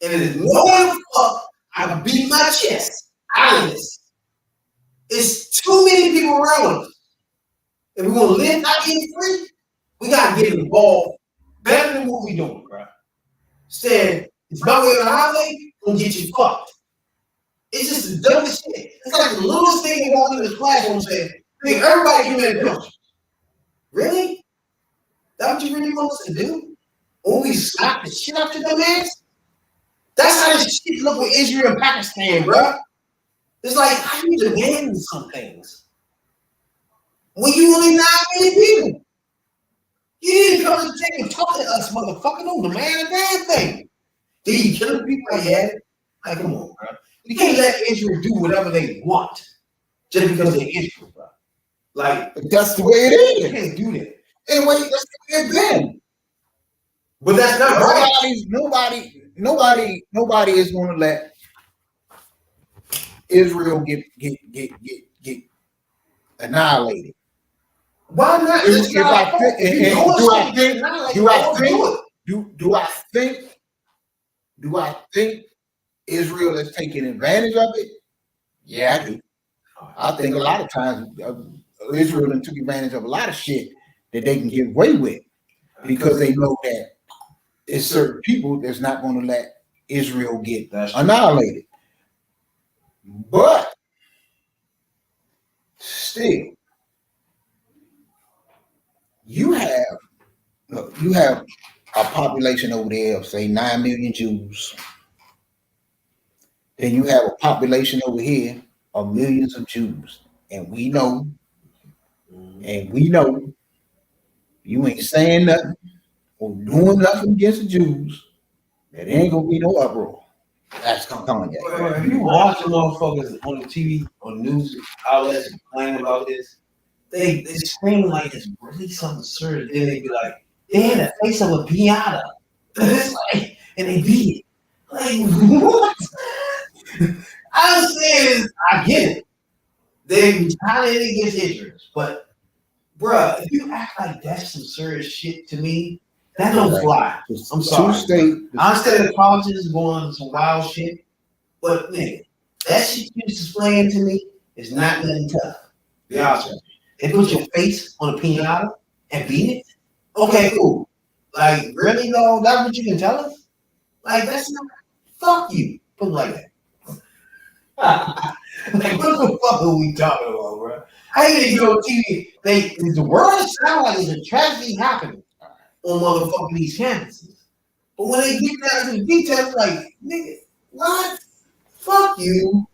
And there's no way the fuck I can beat my chest out of this. It's too many people around us. If we want to live out here free, we got to get involved better than what we doing, bro. Saying, it's my way on the highway, gonna get you fucked. It's just the dumbest shit. It's like the littlest thing they walk into the classroom saying, hey, everybody give me a question. Really? That's what you really want us to do? When we slap the shit out your dumb ass? That's how this shit look with Israel and Pakistan, bro. It's like, how you demanding some things? When you only 9 million people. You didn't come to take and talk to us, motherfucker. No, the man a damn thing. Did you kill the people I had? Like, come on, bro. You can't let Israel do whatever they want just because they're Israel, bro. Like, that's the way it is. You can't do that. Anyway, that's the way it's been. But that's not right. Nobody is going to let Israel get annihilated. Why not? Do I think Israel is taking advantage of it? Yeah, I do. I think a lot of times Israel took advantage of a lot of shit that they can get away with because they know that it's certain people that's not going to let Israel get annihilated. But still, you have a population over there of say 9 million Jews. Then you have a population over here of millions of Jews. And we know you ain't saying nothing or doing nothing against the Jews. There ain't gonna be no uproar. That's coming. If you watch the motherfuckers on the TV, on news outlets complaining about this, they scream like it's really something serious. Then they be like, they had the face of a piñata. It's like, and they beat it. Like, what? I'm saying, I get it. They retaliate against Israel, but bruh, if you act like that's some serious shit to me, that don't fly. I'm sorry. I understand the politicians going on some wild shit, but nigga, that shit you displaying to me is not nothing tough. Be honest with you. They put your face on a pinata and beat it? Okay, cool. Like, really though? That's what you can tell us? Like, that's not, fuck you. Put it like that. Like, what the fuck are we talking about, bro? I ain't even on TV. The world sound like there's a tragedy happening on motherfucking these campuses. But when they get down to the details, like, nigga, what? Fuck you.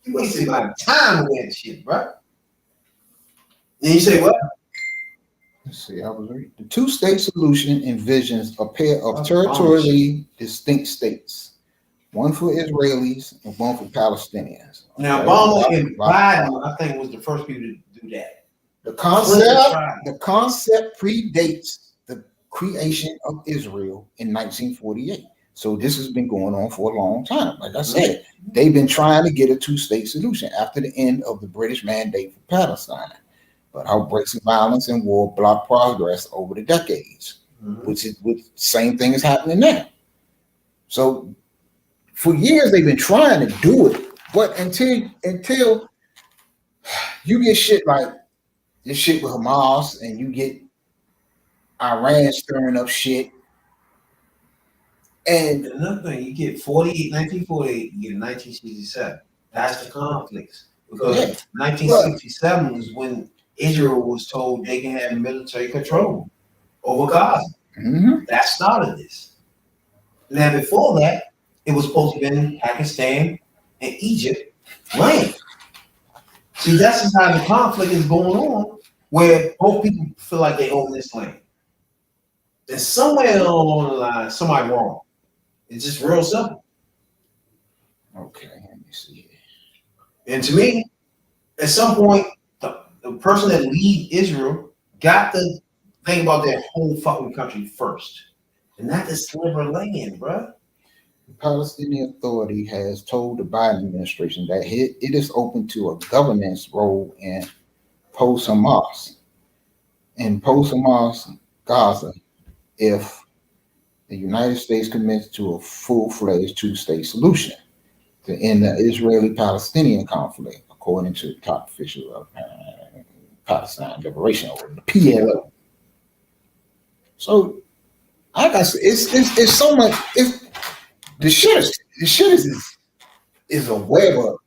You wasted my time with that shit, bro. Then you say what? Let's see, I was reading. The two-state solution envisions a pair of territorially distinct states, one for Israelis and one for Palestinians. Now, Obama and Biden, I think, was the first people to do that. The concept predates the creation of Israel in 1948. So this has been going on for a long time. Like I said, they've been trying to get a two-state solution after the end of the British mandate for Palestine. But outbreaks of violence and war blocked progress over the decades, which same thing is happening now. So for years they've been trying to do it, but until you get shit like this shit with Hamas and you get Iran stirring up shit. And another thing, you get 1948, you get 1967. That's the conflicts. Because 1967 was when Israel was told they can have military control over Gaza. That started this. Now, before that, it was supposed to be Pakistan and Egypt land. See, that's just how the conflict is going on, where both people feel like they own this land. And somewhere along the line, somebody wrong. It's just real simple. Okay, let me see. And to me, at some point, the person that lead Israel got to think about their whole fucking country first, and not this sliver of land, bro. The Palestinian Authority has told the Biden administration that it is open to a governance role in post-Hamas Gaza if the United States commits to a full-fledged two-state solution to end the Israeli-Palestinian conflict, according to the top official of Palestine Liberation, or the PLO. So, like I said, it's so much. The shit is a web of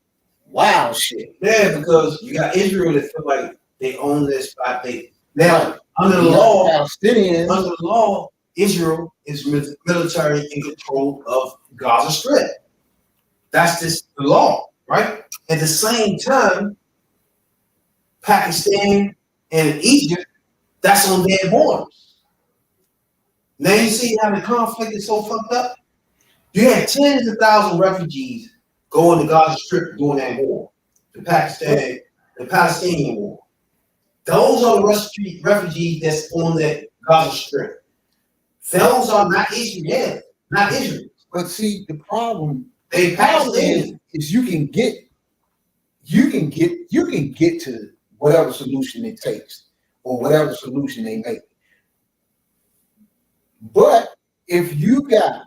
wild shit. Yeah, because you got Israel that feel like they own this spot. Now under the law, Palestinians. Under the law, Israel is military in control of Gaza Strip. That's just the law, right? At the same time, Pakistan and Egypt, that's on their borders. Now you see how the conflict is so fucked up? You had tens of thousands of refugees going to Gaza Strip during that war, the Palestinian war. Those are the refugees that's on the Gaza Strip. Those are not Israel, not Israel. But see, the problem is you can get to whatever solution it takes or whatever solution they make. But if you got,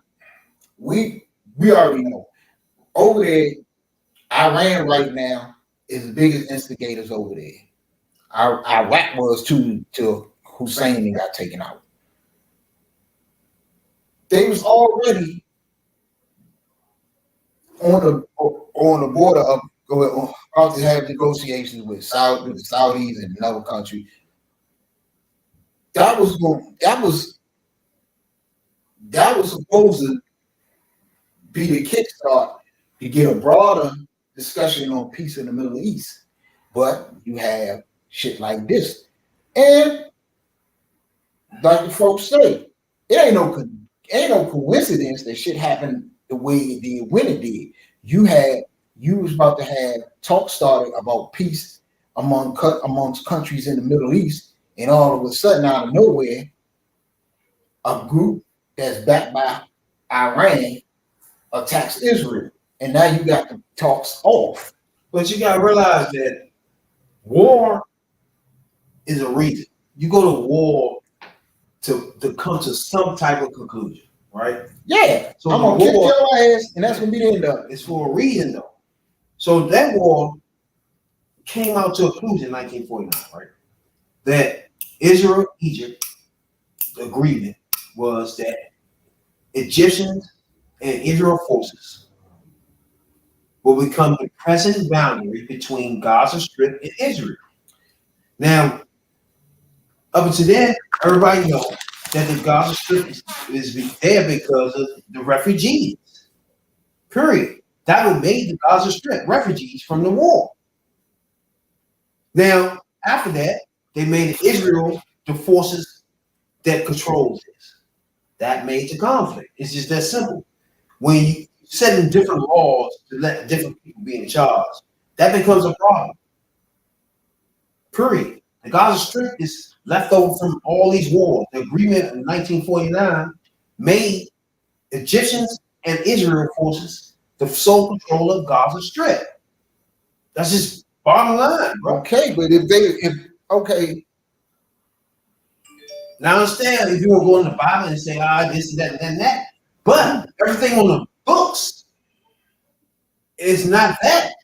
we already know over there, Iran right now is the biggest instigators over there. Iraq was till Hussein got taken out. They was already on the border of about to have negotiations with the Saudis and another country. That was supposed to be the kickstart to get a broader discussion on peace in the Middle East. But you have shit like this. And like the folks say, it ain't no coincidence that shit happened the way it did when it did. You was about to have talk started about peace amongst countries in the Middle East, and all of a sudden, out of nowhere, a group that's backed by Iran attacks Israel, and now you got the talks off. But you gotta realize that war is a reason. You go to war to come to some type of conclusion, right? Yeah. So I'm gonna kick your ass, and that's gonna be the end of it. It's for a reason, though. So that war came out to a conclusion in 1949, right? that Israel-Egypt agreement was that Egyptians and Israel forces will become the present boundary between Gaza Strip and Israel. Now, up until then, everybody knows that the Gaza Strip is there because of the refugees. Period. That would make the Gaza Strip refugees from the war. Now, after that, they made Israel the forces that controls this. That made the conflict. It's just that simple. When you set in different laws to let different people be in charge, that becomes a problem. Period. The Gaza Strip is left over from all these wars. The agreement in 1949 made Egyptians and Israel forces the sole control of Gaza Strip. That's just bottom line, bro. Okay, but okay. Now I understand if you were going to the Bible and say, this, that, and that, but everything on the books is not that.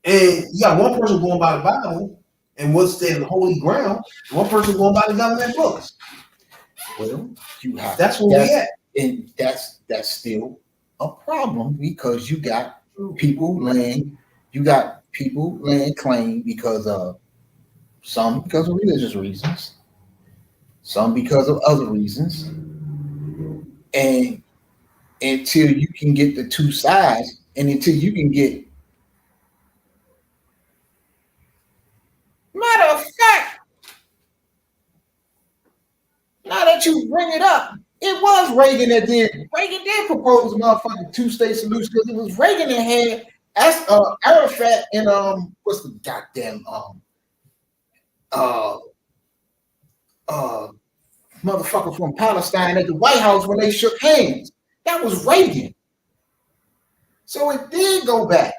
And you got one person going by the Bible and what's there in the holy ground, one person going by the government books. Well, you have that's where we at. And that's still a problem because you got people laying claim because of some because of religious reasons, some because of other reasons. And until you can get the two sides, and until you can get, matter of fact, now that you bring it up, it was Reagan that did. Reagan did propose a motherfucking two-state solution because it was Reagan that had Arafat and what's the goddamn motherfucker from Palestine at the White House when they shook hands. That was Reagan. So it did go back.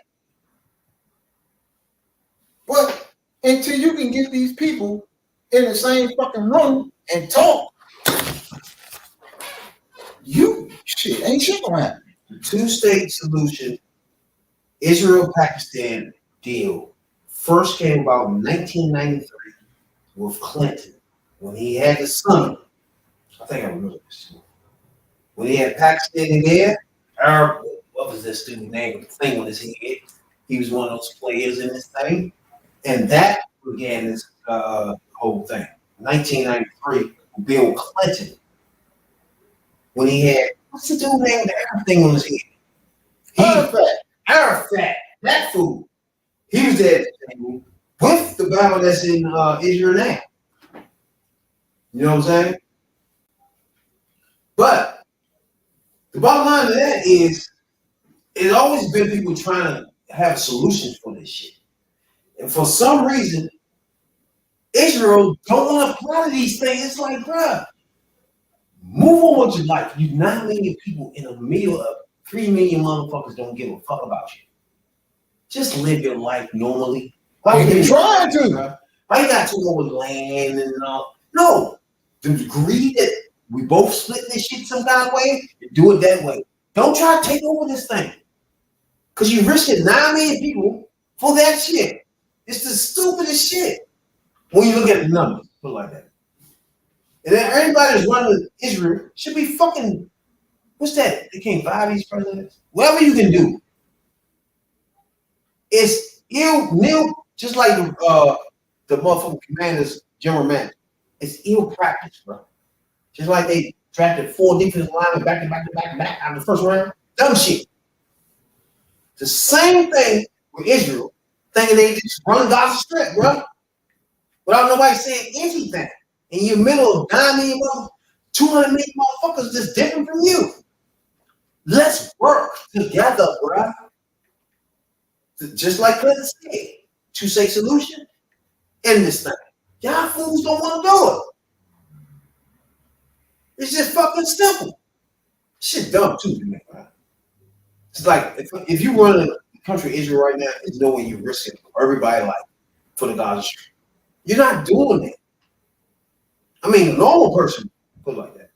But until you can get these people in the same fucking room and talk, ain't shit gonna happen. The two-state solution, Israel-Pakistan deal, first came about in 1993 with Clinton when he had the son. I think I remember this. When he had Pakistan in there, what was this student name with the thing on his head? He was one of those players in this thing. And that began this whole thing. 1993, Bill Clinton, when he had, what's the dude name with the Arab thing on his head? Arafat, that fool. He was there with the Bible that's in Israel now. You know what I'm saying? But the bottom line of that is, it's always been people trying to have solutions for this shit. And for some reason, Israel don't want to apply to these things. It's like, bruh, move on with your life. You 9 million people in the middle of 3 million motherfuckers don't give a fuck about you. Just live your life normally. Why you trying to? Why you got to go with land and all? No. The degree that we both split this shit some kind of way, do it that way. Don't try to take over this thing. Because you risking 9 million people for that shit. It's the stupidest shit when you look at the numbers. Put it like that. And then everybody that's running Israel should be fucking, what's that? They can't buy these presidents. Whatever you can do. It's ill, just like the motherfucking commanders, general manager. It's ill practice, bro. Just like they drafted 4 defensive linemen back to back out of the first round. Dumb shit. The same thing with Israel, thinking they just run Gaza Strip, bro. Without nobody saying anything. In your middle of 9 million, 200 million motherfuckers just different from you. Let's work together, bro. Just like Clinton said, two-state solution in this thing. Y'all fools don't want to do it. It's just fucking simple. Shit dumb too, man. It's like if you run a country Israel right now, there's no way you're risking everybody's life for the Gaza Strip. You're not doing it. I mean, a normal person put it like that.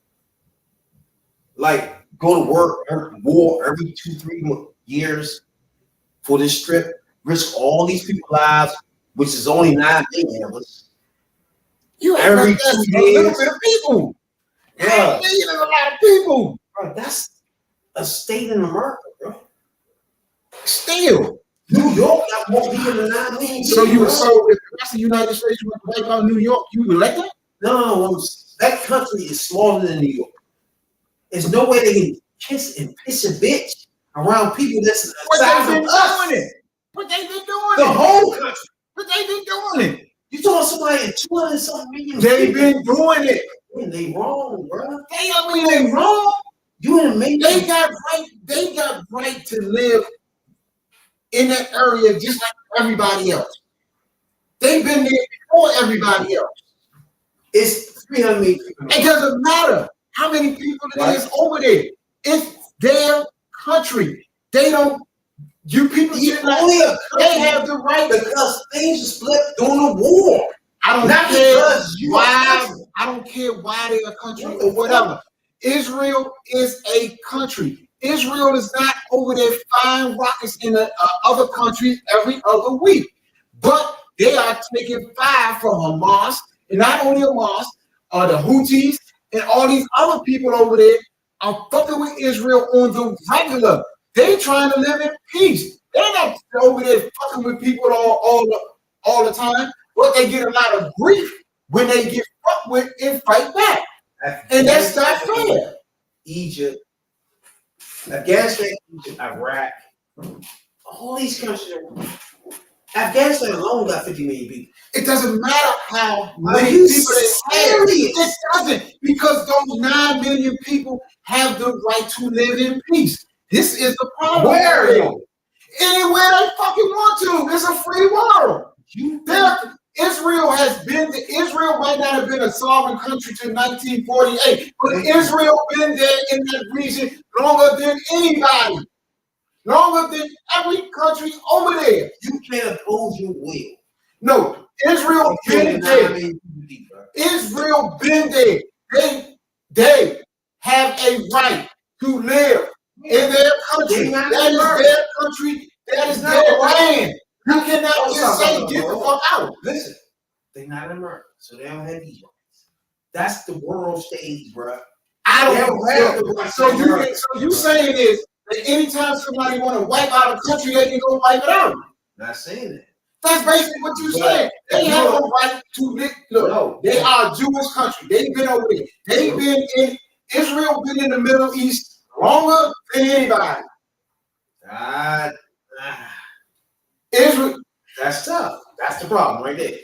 Like go to work, war every 2-3 years for this strip, risk all these people's lives, which is only 9 million of us, You have every that's 2 a little years. bit of people. Yeah. 8 million is a lot of people. Bro, that's a state in America, bro. Still. New York got more people than 9 million. So people, if the rest of the United States was to wipe out New York, you would elect that? No, that country is smaller than New York. There's no way they can kiss and piss a bitch around people that's the size of us. But they've been doing The it. whole country. But they've been doing it. You talking somebody at 200 something million? They've been doing it. They wrong, bro. They wrong. You in the They got right to live in that area just like everybody else. They've been there before everybody else. It's 300 million people. It doesn't matter how many people it is over there. It's their country. They don't. You people should not. They have the right because things are split during the war. I don't Not care because you why. are. I don't care why they're a country or whatever. Israel is a country. Israel is not over there firing rockets in the other countries every other week, but they are taking fire from Hamas, and not only Hamas, the Houthis and all these other people over there are fucking with Israel on the regular. They trying to live in peace. They're not over there fucking with people all the time, but they get a lot of grief when they get fucked with and fight back. And that's not fair. Egypt, Afghanistan, Egypt, Iraq, all these countries. Afghanistan alone got 50 million people. It doesn't matter how many people they have. It doesn't, because those 9 million people have the right to live in peace. This is the problem. Where? Anywhere they fucking want to. It's a free world. Israel might not have been a sovereign country till 1948, but Israel been there in that region longer than anybody. Longer than every country over there. You can't oppose your will. No, Israel been there. Israel been there. They have a right to live in their country. That is their country. That is their land. You cannot just say get the fuck out. Listen, they're not in America, so they don't have these rights. That's the world stage, bro. I don't have the rights. So you saying is that anytime somebody want to wipe out a country, they can go wipe it out. Not saying that. That's basically what you're saying. They have a right to live. Look, they are a Jewish country. They've been over there. They've been in Israel, been in the Middle East longer than anybody. Israel. That's tough. That's the problem right there.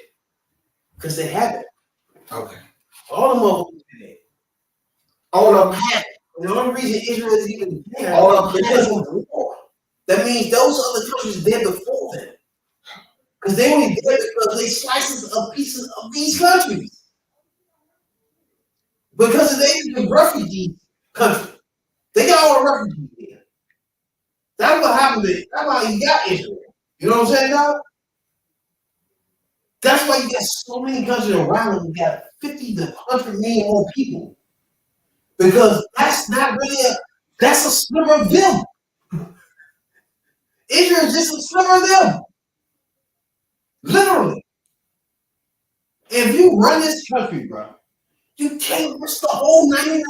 Because they have it. Okay. All of them are there. All of them have it. And the only reason Israel is even there all is because of the war. That means those other countries were there before them. Because they only there because they slices of pieces of these countries. Because they the refugee country. They got all the refugees there. That's what happened to it. That's why you got Israel. You know what I'm saying now? That's why you got so many countries around them. You got 50 to 100 million more people. Because that's not really that's a sliver of them. Israel is just a sliver of them. Literally. If you run this country, bro, you can't risk the whole 99%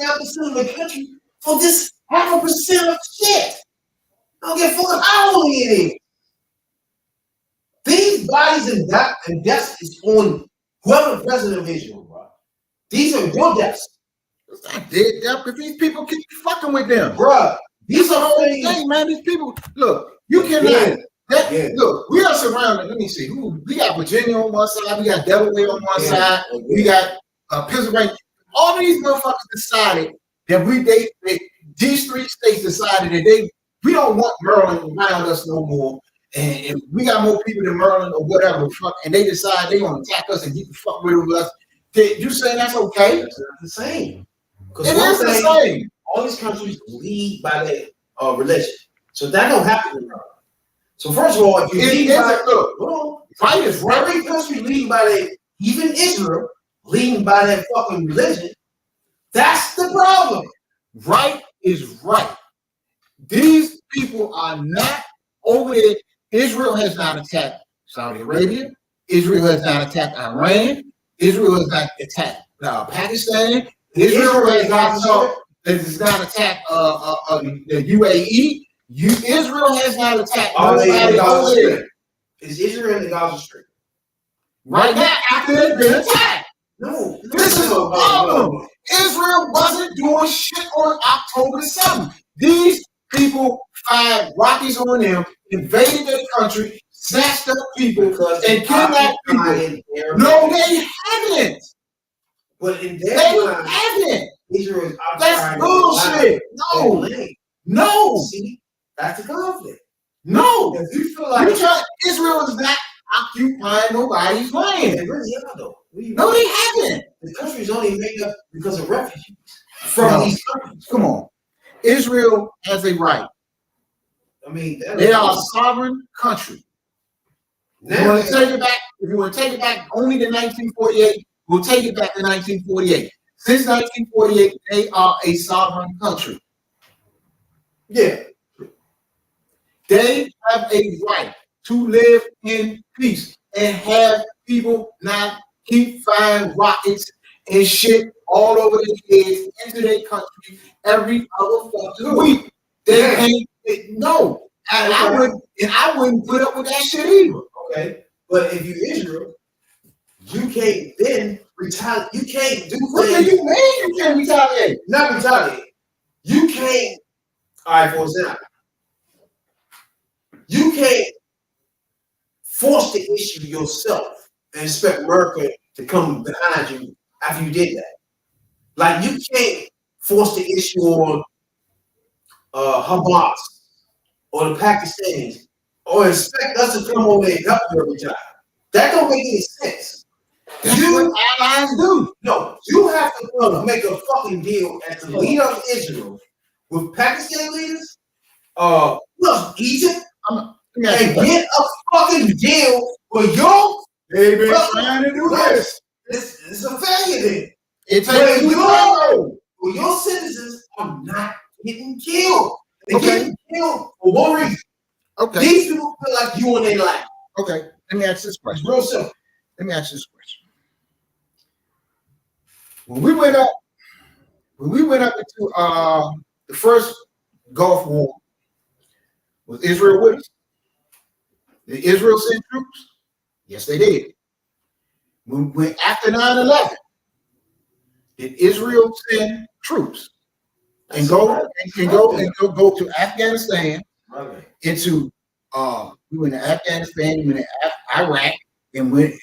of the country for this 0.5% of shit. I don't give a fuck how long it is. These bodies and deaths is on whoever the president of Israel, bro. These are your deaths. It's not dead death because these people keep fucking with them. Bro, these are whole thing, man. These people, look, you cannot. Look, we are surrounded. Let me see. We got Virginia on one side. We got Delaware on one side. We got Pennsylvania. All these motherfuckers decided that these 3 states decided that we don't want Maryland around us no more. And we got more people than Maryland or whatever. And they decide they're going to attack us and get the fuck rid of us. You saying that's okay? It's not the same. It is the same. All these countries lead by their religion. So that don't happen in Maryland. So first of all, if you lead by every country leading by their, even Israel, leading by their fucking religion, that's the problem. Right is right. These people are not over there. Israel has not attacked Saudi Arabia. Israel has not attacked Iran. Israel has not attacked Pakistan. Israel has not attacked the UAE. Israel has not attacked nobody over there. Is Israel in the Gaza Strip? Right now, after they've been attacked. No. This is a problem. Israel wasn't doing shit on October 7th. These people fired rockets on them, invaded their country, snatched up people, and kidnapped people. No, they haven't. But in their They haven't. Israel is That's bullshit. No. See, that's the conflict. No. If you feel like Israel is not occupying nobody's land. they really are though. No, they haven't. The country is only made up because of refugees from these countries. Come on. Israel has a right. I mean, they are a sovereign country. If you want to take it back, only to 1948, we'll take it back to 1948. Since 1948, they are a sovereign country. Yeah. They have a right to live in peace and have people not keep firing rockets and shit all over their heads into their country every other fucking week. They can't. No. And I wouldn't put up with that shit either. Okay. But if you're Israel, you can't then retaliate. You can't do what do you mean you can't retaliate? Not retaliate. You can't, all right, for example, you can't force the issue yourself and expect America to come behind you after you did that. Like you can't force the issue on Hamas or the Pakistanis or expect us to come over and help you every time. That don't make any sense. That's what allies do. No, you have to make a fucking deal as the leader of Israel with Pakistan leaders, Egypt, and get a fucking deal for your. They've been trying to do this. It's a failure then. It's your citizens are not getting killed. They're Okay. getting killed for one reason. Okay. These people feel like you on their life. Okay. Let me ask this question. It's real simple. Let me ask this question. When we went up into the first Gulf War, was Israel with us? Did Israel send troops? Yes, they did. When after 9/11, did Israel send troops and go to Afghanistan? Into we went to Afghanistan, we went to Iraq, and went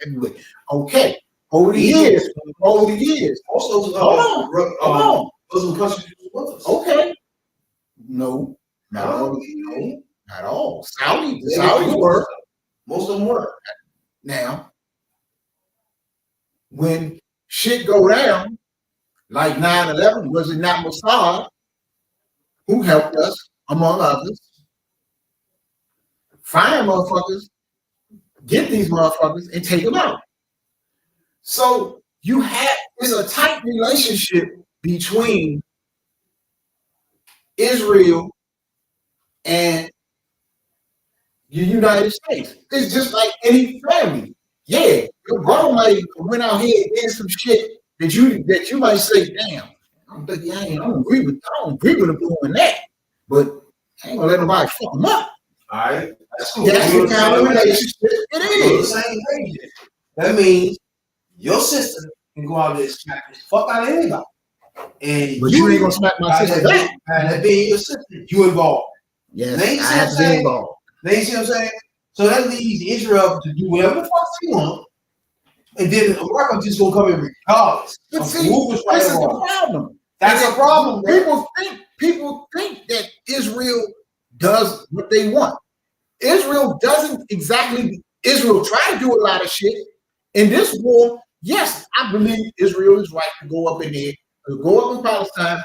everywhere. Okay, over the years, Also, those countries with us. okay, no, not all. The Saudis were. Most of them were. Now, when shit go down, like 9/11, was it not Mossad who helped us, among others, find motherfuckers, get these motherfuckers, and take them out? So it's a tight relationship between Israel and the United States. It's just like any family. Yeah, your brother might went out here and did some shit that you might say, damn, I don't agree with him doing that. But I ain't gonna let nobody fuck him up. All right. That's the kind of relationship it is. That means your sister can go out there and smack the fuck out of anybody. But you ain't gonna smack my sister back. And that being your sister, you involved. Yes, I have to be involved. They see what I'm saying? So that leaves Israel to do whatever the fuck they want. And then America just gonna come in regardless. But see, this is the problem. That's a problem. People think that Israel does what they want. Israel doesn't exactly. Israel tried to do a lot of shit in this war. Yes, I believe Israel is right to go up in there, to go up in Palestine,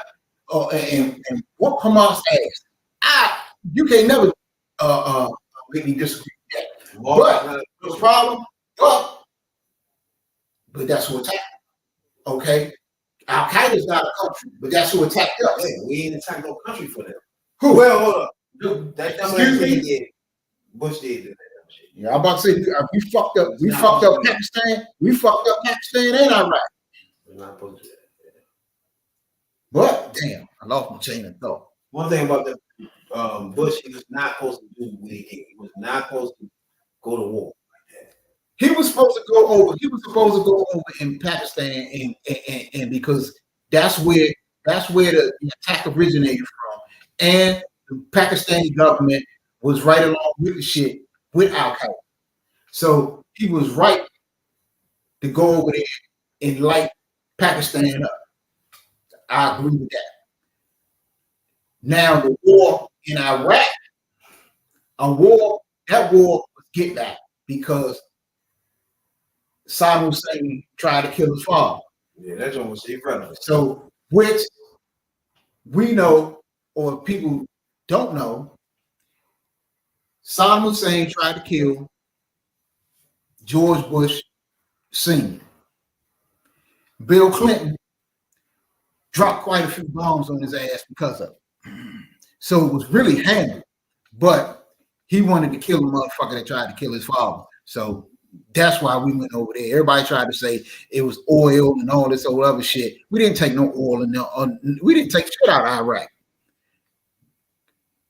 and whoop Hamas ass. You can't never make me disagree with that. But the problem, but that's who attacked. Okay, Al Qaeda is not a country, but that's who attacked us. Hey, we ain't attacked no country for them. Who? Well, hold up. Excuse me? Bush did that. Yeah, I'm about to say we fucked up. We fucked up Pakistan. We fucked up Pakistan and Iraq. We're not supposed to do that. But damn, I lost my chain of thought. One thing about the Bush, he was not supposed to do what he did. He was not supposed to go to war like that. He was supposed to go over. He was supposed to go over in Pakistan, and because that's where the attack originated from, and the Pakistani government was right along with the shit with Al Qaeda. So he was right to go over there and light Pakistan up. I agree with that. Now the war in Iraq, that war was get back because Saddam Hussein tried to kill his father. Yeah, that's almost irrelevant. So, which we know, or people don't know, Saddam Hussein tried to kill George Bush Sr. Bill Clinton dropped quite a few bombs on his ass because of it. So it was really handled, but he wanted to kill the motherfucker that tried to kill his father. So that's why we went over there. Everybody tried to say it was oil and all this old other shit. We didn't take no oil we didn't take shit out of Iraq.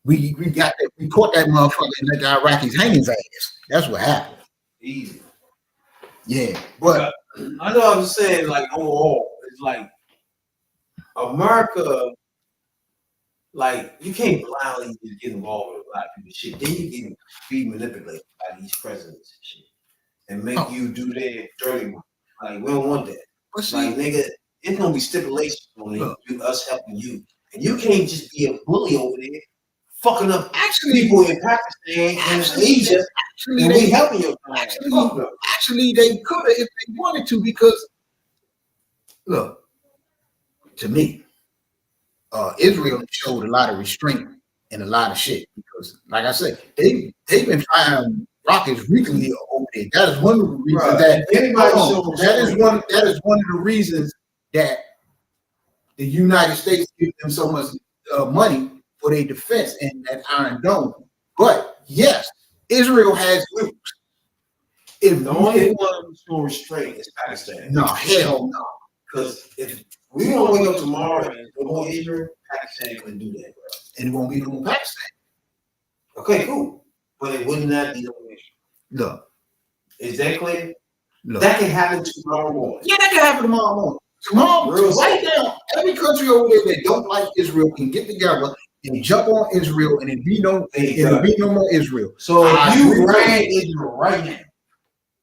We caught that motherfucker and let the Iraqis hang his ass. That's what happened. Easy. Yeah, but I know I'm saying, like, overall, it's like America, like, you can't blindly just get involved with a lot of people's shit. Then you can be manipulated by these presidents and shit and make you do their dirty work. Like, we don't want that. Like, nigga, it's gonna be stipulations on us helping you. And you can't just be a bully over there, fucking up people in Pakistan and Asia, and we helping your client. Actually, they could have if they wanted to, because look, to me, Israel showed a lot of restraint and a lot of shit because, like I said, they've been firing rockets recently over there. That is one of the reasons that is one of the reasons that the United States gives them so much money for their defense and that Iron Dome. But yes, Israel has nukes. If the only one who's going to restrain is Pakistan. No, hell no. Because if we don't wake up tomorrow and go more Israel, Pakistan can do that, bro. And it won't be no more Pakistan. Okay, cool. But it would not be no Israel. Look. Is that clear? Look. That can happen tomorrow morning. Yeah, that can happen tomorrow morning. Tomorrow, right now, every country over there that don't like Israel can get together and jump on Israel, and it be no more Israel. So if you ran Israel right now,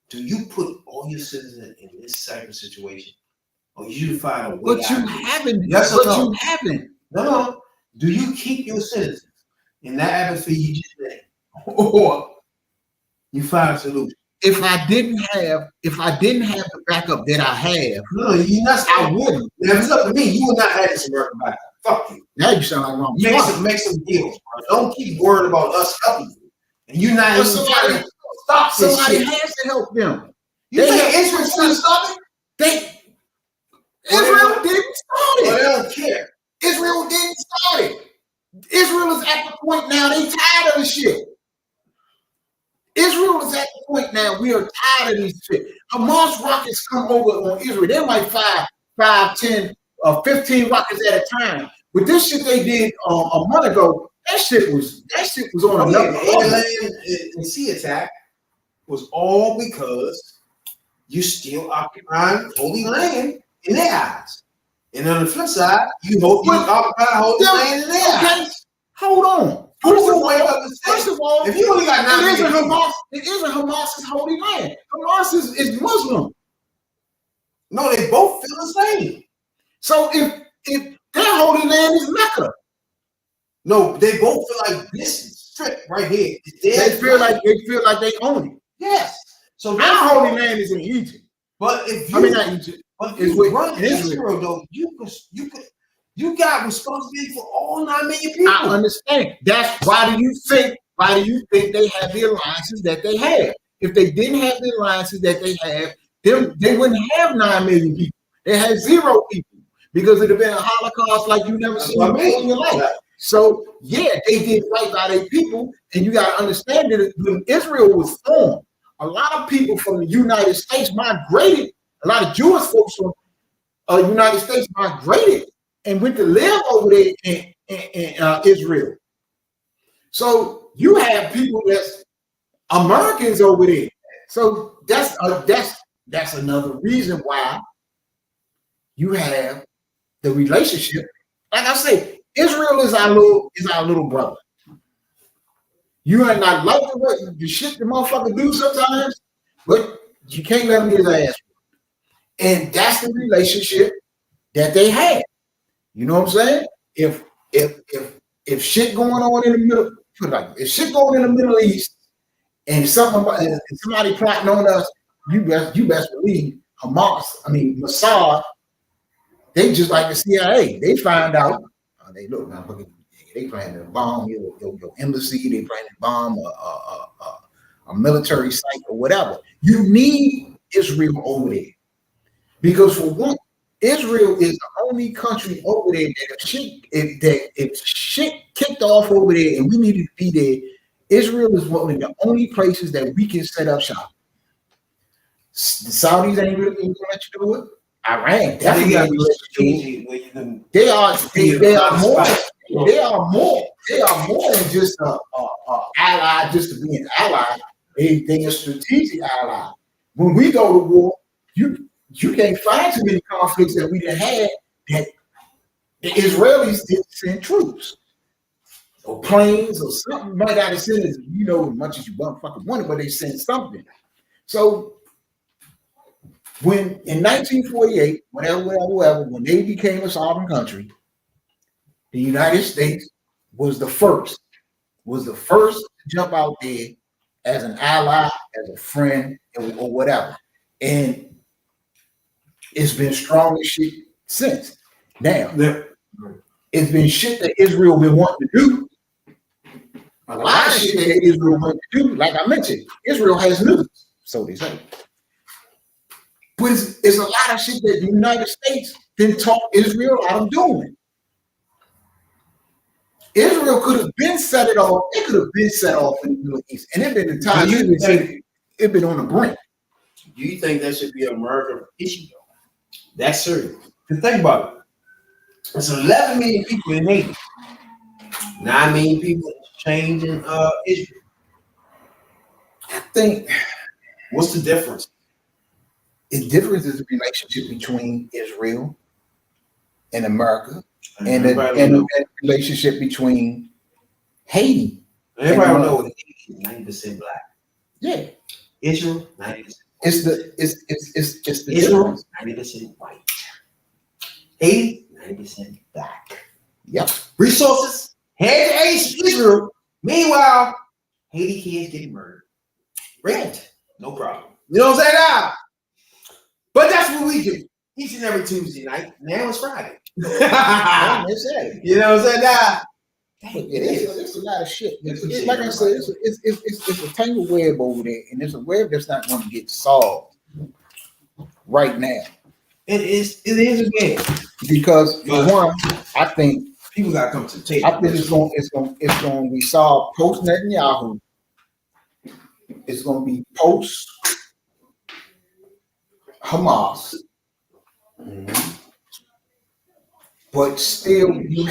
do you put all your citizens in this type of situation, or you find a way? But you haven't. Yes or no? You haven't. No. Do you keep your citizens in that atmosphere you just made, or you find a solution? If I didn't have the backup that I have, no, you not. I wouldn't. If it's up to me, you would not have this American backup. Fuck you. Now you sound like wrong. Make some deals, bro. Don't keep worried about us helping you, and you're not even trying to stop this somebody shit. Has to help them. You think Israel's going to stop it? Israel didn't start it. Well, they don't care. Israel didn't start it. Israel is at the point now, they tired of the shit. Israel is at the point now, we are tired of these shit. Hamas rockets come over on Israel. They might fire 5, 10, 15 rockets at a time. But this shit they did a month ago, that shit was on another level. The sea attack was all because you still occupying holy land in their eyes. And on the flip side, you occupy holy land in their eyes. Hold on. First of all, if you only got it isn't Hamas's holy land. Hamas is Muslim. No, they both feel the same. So if their holy land is Mecca. No, they both feel like this strip right here. They feel like they own it. Yes. So our holy land is in Egypt. But if you not Egypt. But if you run Israel though, you got responsibility for all 9 million people. I understand. That's why do you think they have the alliances that they have? If they didn't have the alliances that they have, they wouldn't have 9 million people. They had 0 people because it would have been a Holocaust like you never seen in your life. So yeah, they did right by their people, and you got to understand that when Israel was formed, a lot of people from the United States migrated. A lot of Jewish folks from United States migrated and went to live over there in Israel. So you have people that's Americans over there. So that's another reason why you have the relationship. Like I say, Israel is our little brother. You might not like the shit the motherfucker do sometimes, but you can't let him get his ass. And that's the relationship that they had. You know what I'm saying? If shit going on in the middle, if shit going in the Middle East and somebody plotting on us, you best believe Mossad, they just like the CIA. They find out. They look now. They planning to bomb your embassy. They planning to bomb a military site or whatever. You need Israel over there because for one, Israel is the only country over there that if shit kicked off over there and we needed to be there, Israel is one of the only places that we can set up shop. The Saudis ain't really gonna let you do it. Iran definitely ain't gonna let you do it. They are more than just a ally, just to be an ally. They a strategic ally. When we go to war, you can't find too many conflicts that we done had that the Israelis didn't send troops or planes or something. Might not have sent as much as you fucking wanted, but they sent something. So when in 1948, whatever, when they became a sovereign country, the United States was the first to jump out there as an ally, as a friend, or whatever. And it's been strong as shit since. Now, it's been shit that Israel been wanting to do. A lot of shit that Israel wanted to do, like I mentioned, Israel has news, so they say. But it's a lot of shit that the United States didn't talk Israel out of doing. Israel could have been set it off. It could have been set off in the Middle East, and it been the time it been on the brink. Do you think that should be an American issue, though? That's serious. Because think about it. There's 11 million people in Haiti. 9 million people changing Israel. I think. What's the difference? The difference is the relationship between Israel and America, and the relationship between Haiti. Everybody don't know Haiti is 90% black. Yeah, Israel 90%. It's the Israel 90% white. Haiti 90% black. Yep. Resources head to Israel. Meanwhile, Haiti kids getting murdered. Rent, no problem. You know what I'm saying? Now, but that's what we do each and every Tuesday night. Now it's Friday. You know what I'm saying? Now, it's a lot of shit. Like I said, it's a tangled web over there, and it's a web that's not going to get solved right now. It is again because one, I think people got to come to the table. I think it's going to be solved post Netanyahu. It's going to be post Hamas. Mm-hmm. But still, you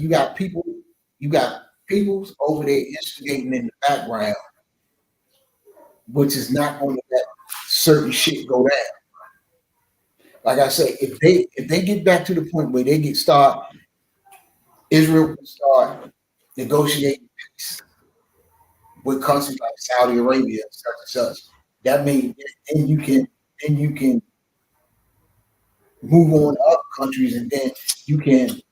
got peoples over there instigating in the background, which is not going to let certain shit go down. Like I say, if they get back to the point where they Israel will start negotiating peace with countries like Saudi Arabia and such and such. That means then you can move on to other countries, and then the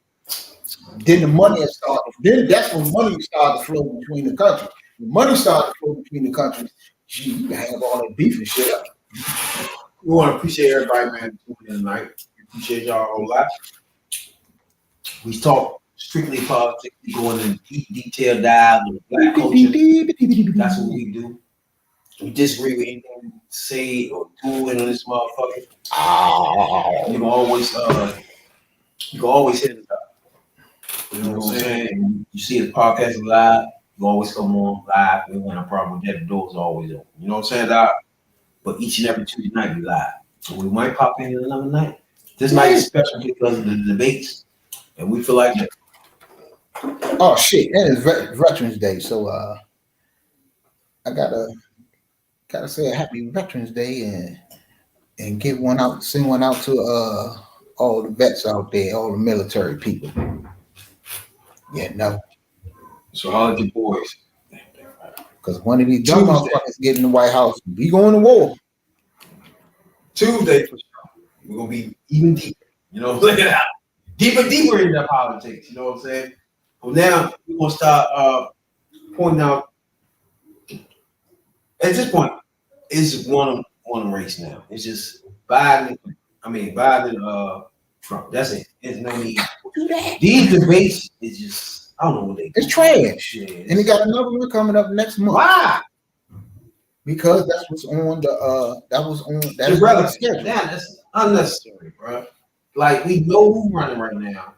money has started. Then that's when money started to flow between the countries. When money started to flow between the countries, you can have all that beef and shit up. We want to appreciate everybody, man, tuning in tonight. We appreciate y'all a whole lot. We talk strictly politics, going in deep detail dive with black culture. That's what we do. We disagree with anything we say or do in this motherfucker. You can always hit us up. You know what I'm saying? You see the podcast live, you always come on live. We want a problem with that. The door's always open. You know what I'm saying, Doc? But each and every Tuesday night we live. So we might pop in another night. This night is special because of the debates, and we feel like Oh shit, that is Veterans Day. So I gotta say a happy Veterans Day and give one out, send one out to all the vets out there, all the military people. Yeah, no. So how are your boys? Because one of these dumb motherfuckers get in the White House, we going to war. Tuesday for sure. We're gonna be even deeper. You know what I'm saying? Deeper in that politics. You know what I'm saying? Well, now we're gonna start pointing out. At this point, it's one race now. It's just Biden. Trump. That's it. There's no need. These debates is just, I don't know what they. It's trash. Yeah, and they got another one coming up next month. Why? Because that's what's on the That's relevant. Yeah, that's unnecessary, bro. Like, we know who's running right now,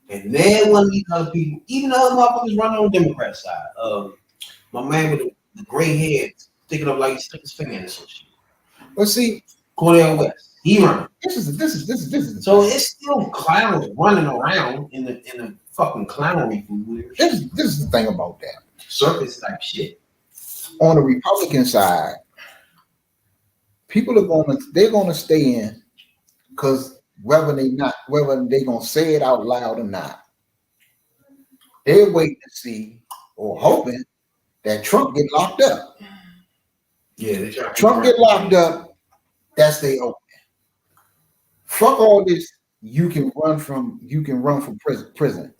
and then one of these other people, even the other motherfuckers running on the Democrat side. My man with the gray hair sticking up like he stuck his finger in some shit. Well, see, Cornel West, he running. This is. So it's still clowns running around in the fucking clownery food. This is the thing about that Circus type shit. On the Republican side, people are they're gonna stay in because whether they're gonna say it out loud or not, they're waiting to see or hoping that Trump get locked up. Yeah, Trump get locked up, that's they open. Fuck all this. You can run from prison.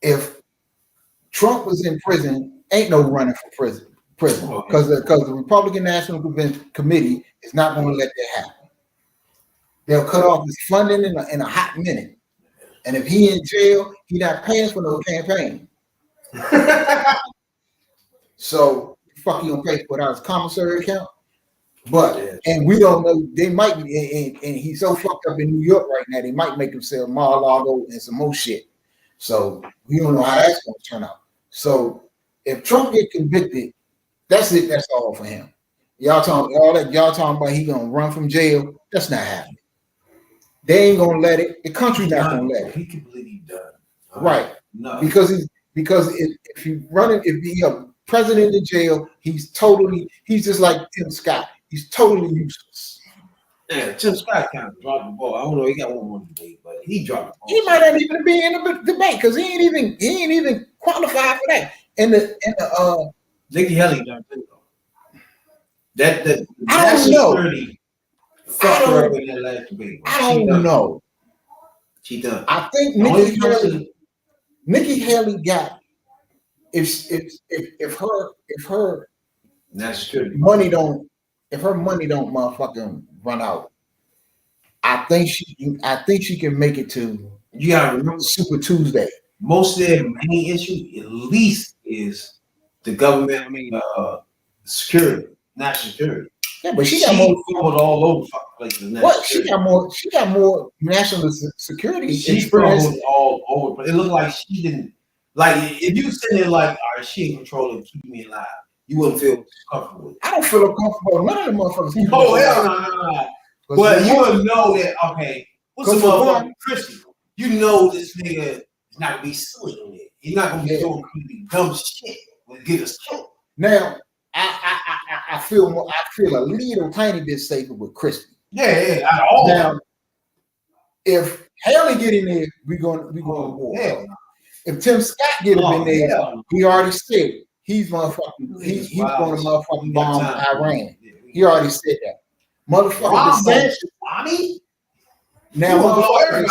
If Trump was in prison, ain't no running for prison because the Republican National Committee is not going to let that happen. They'll cut off his funding in a hot minute, and if he in jail, he not paying for no campaign. So fuck, he gonna pay for it out of his commissary account. But and we don't know, they might be, and he's so fucked up in New York right now, they might make him sell Mar-a-Lago and some more shit. So we don't know how that's gonna turn out. So if Trump get convicted, that's it. That's all for him. Y'all talking about he gonna run from jail? That's not happening. They ain't gonna let it. The country's not gonna let it. He can believe he's done. Right? No. Because if you a president in jail, he's just like Tim Scott. He's totally useless. Yeah, Tim Scott kind of dropped the ball. I don't know. He got one more debate, but he dropped the ball. He might not even be in the debate because he ain't even qualified for that. And the Nikki Haley done too though. That I don't know. Fucked her up in that last debate. I don't know. She done. I think Nikki Haley got if her money don't motherfucking run out, I think she can make it to. You gotta remember Super Tuesday. Most of their main issue, at least, is the government. Security, national security. Yeah, but she got more all over places. What? She got more national security. She struggled all over, but it looked like she didn't. Like, if you sitting there like, all right, she in control and keep me alive, you wouldn't feel comfortable with it. I don't feel comfortable. None of the motherfuckers. Oh, hell no. But you would know that, okay, what's the motherfucker Christian? You know this nigga is not going to be silly on it. He's not going to be doing dumb shit and get us killed. Now, I feel a little tiny bit safer with Christie. Yeah, at all. Now, if Haley get in there, we going to war. Yeah. If Tim Scott get up in there, he already said it. He's motherfucking. He's going to motherfucking bomb Iran. He already said that. Motherfucker DeSantis. Now, motherfucker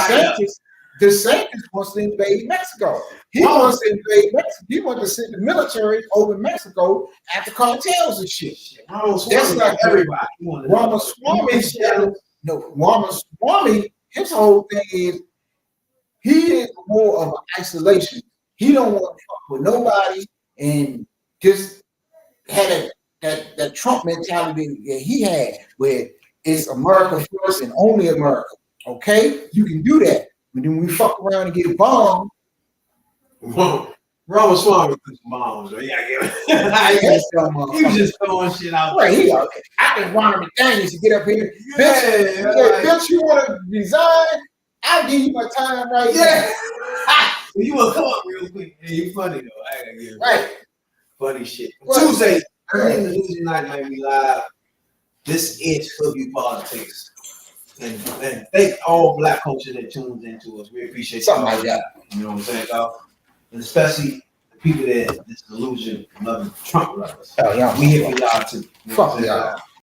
DeSantis wants to invade Mexico. He wants to invade Mexico. He wants to send the military over Mexico after cartels and shit. That's not everybody. Ramaswamy, his whole thing is he is more of an isolation. He don't want to fuck with nobody and just had that Trump mentality that he had, where it's America first and only America. Okay, you can do that, but then we fuck around and get bombed. Ron was smart with his moms. Right? Yeah, he was just throwing shit out. Right here, I can run him things to get up here. Bitch, you want to resign? I'll give you my time right now. You want to come up real quick? Hey, you funny though. I gotta give Right. Funny shit. Right. Tuesday, early Tuesday night, might be live. This is Hoodview Politics. And thank all black culture that tunes into us. We appreciate something like that. You know what I'm saying, dog? And especially the people that this delusion loving Trump lovers. Hell yeah. We here for y'all too. You know Fuck y'all.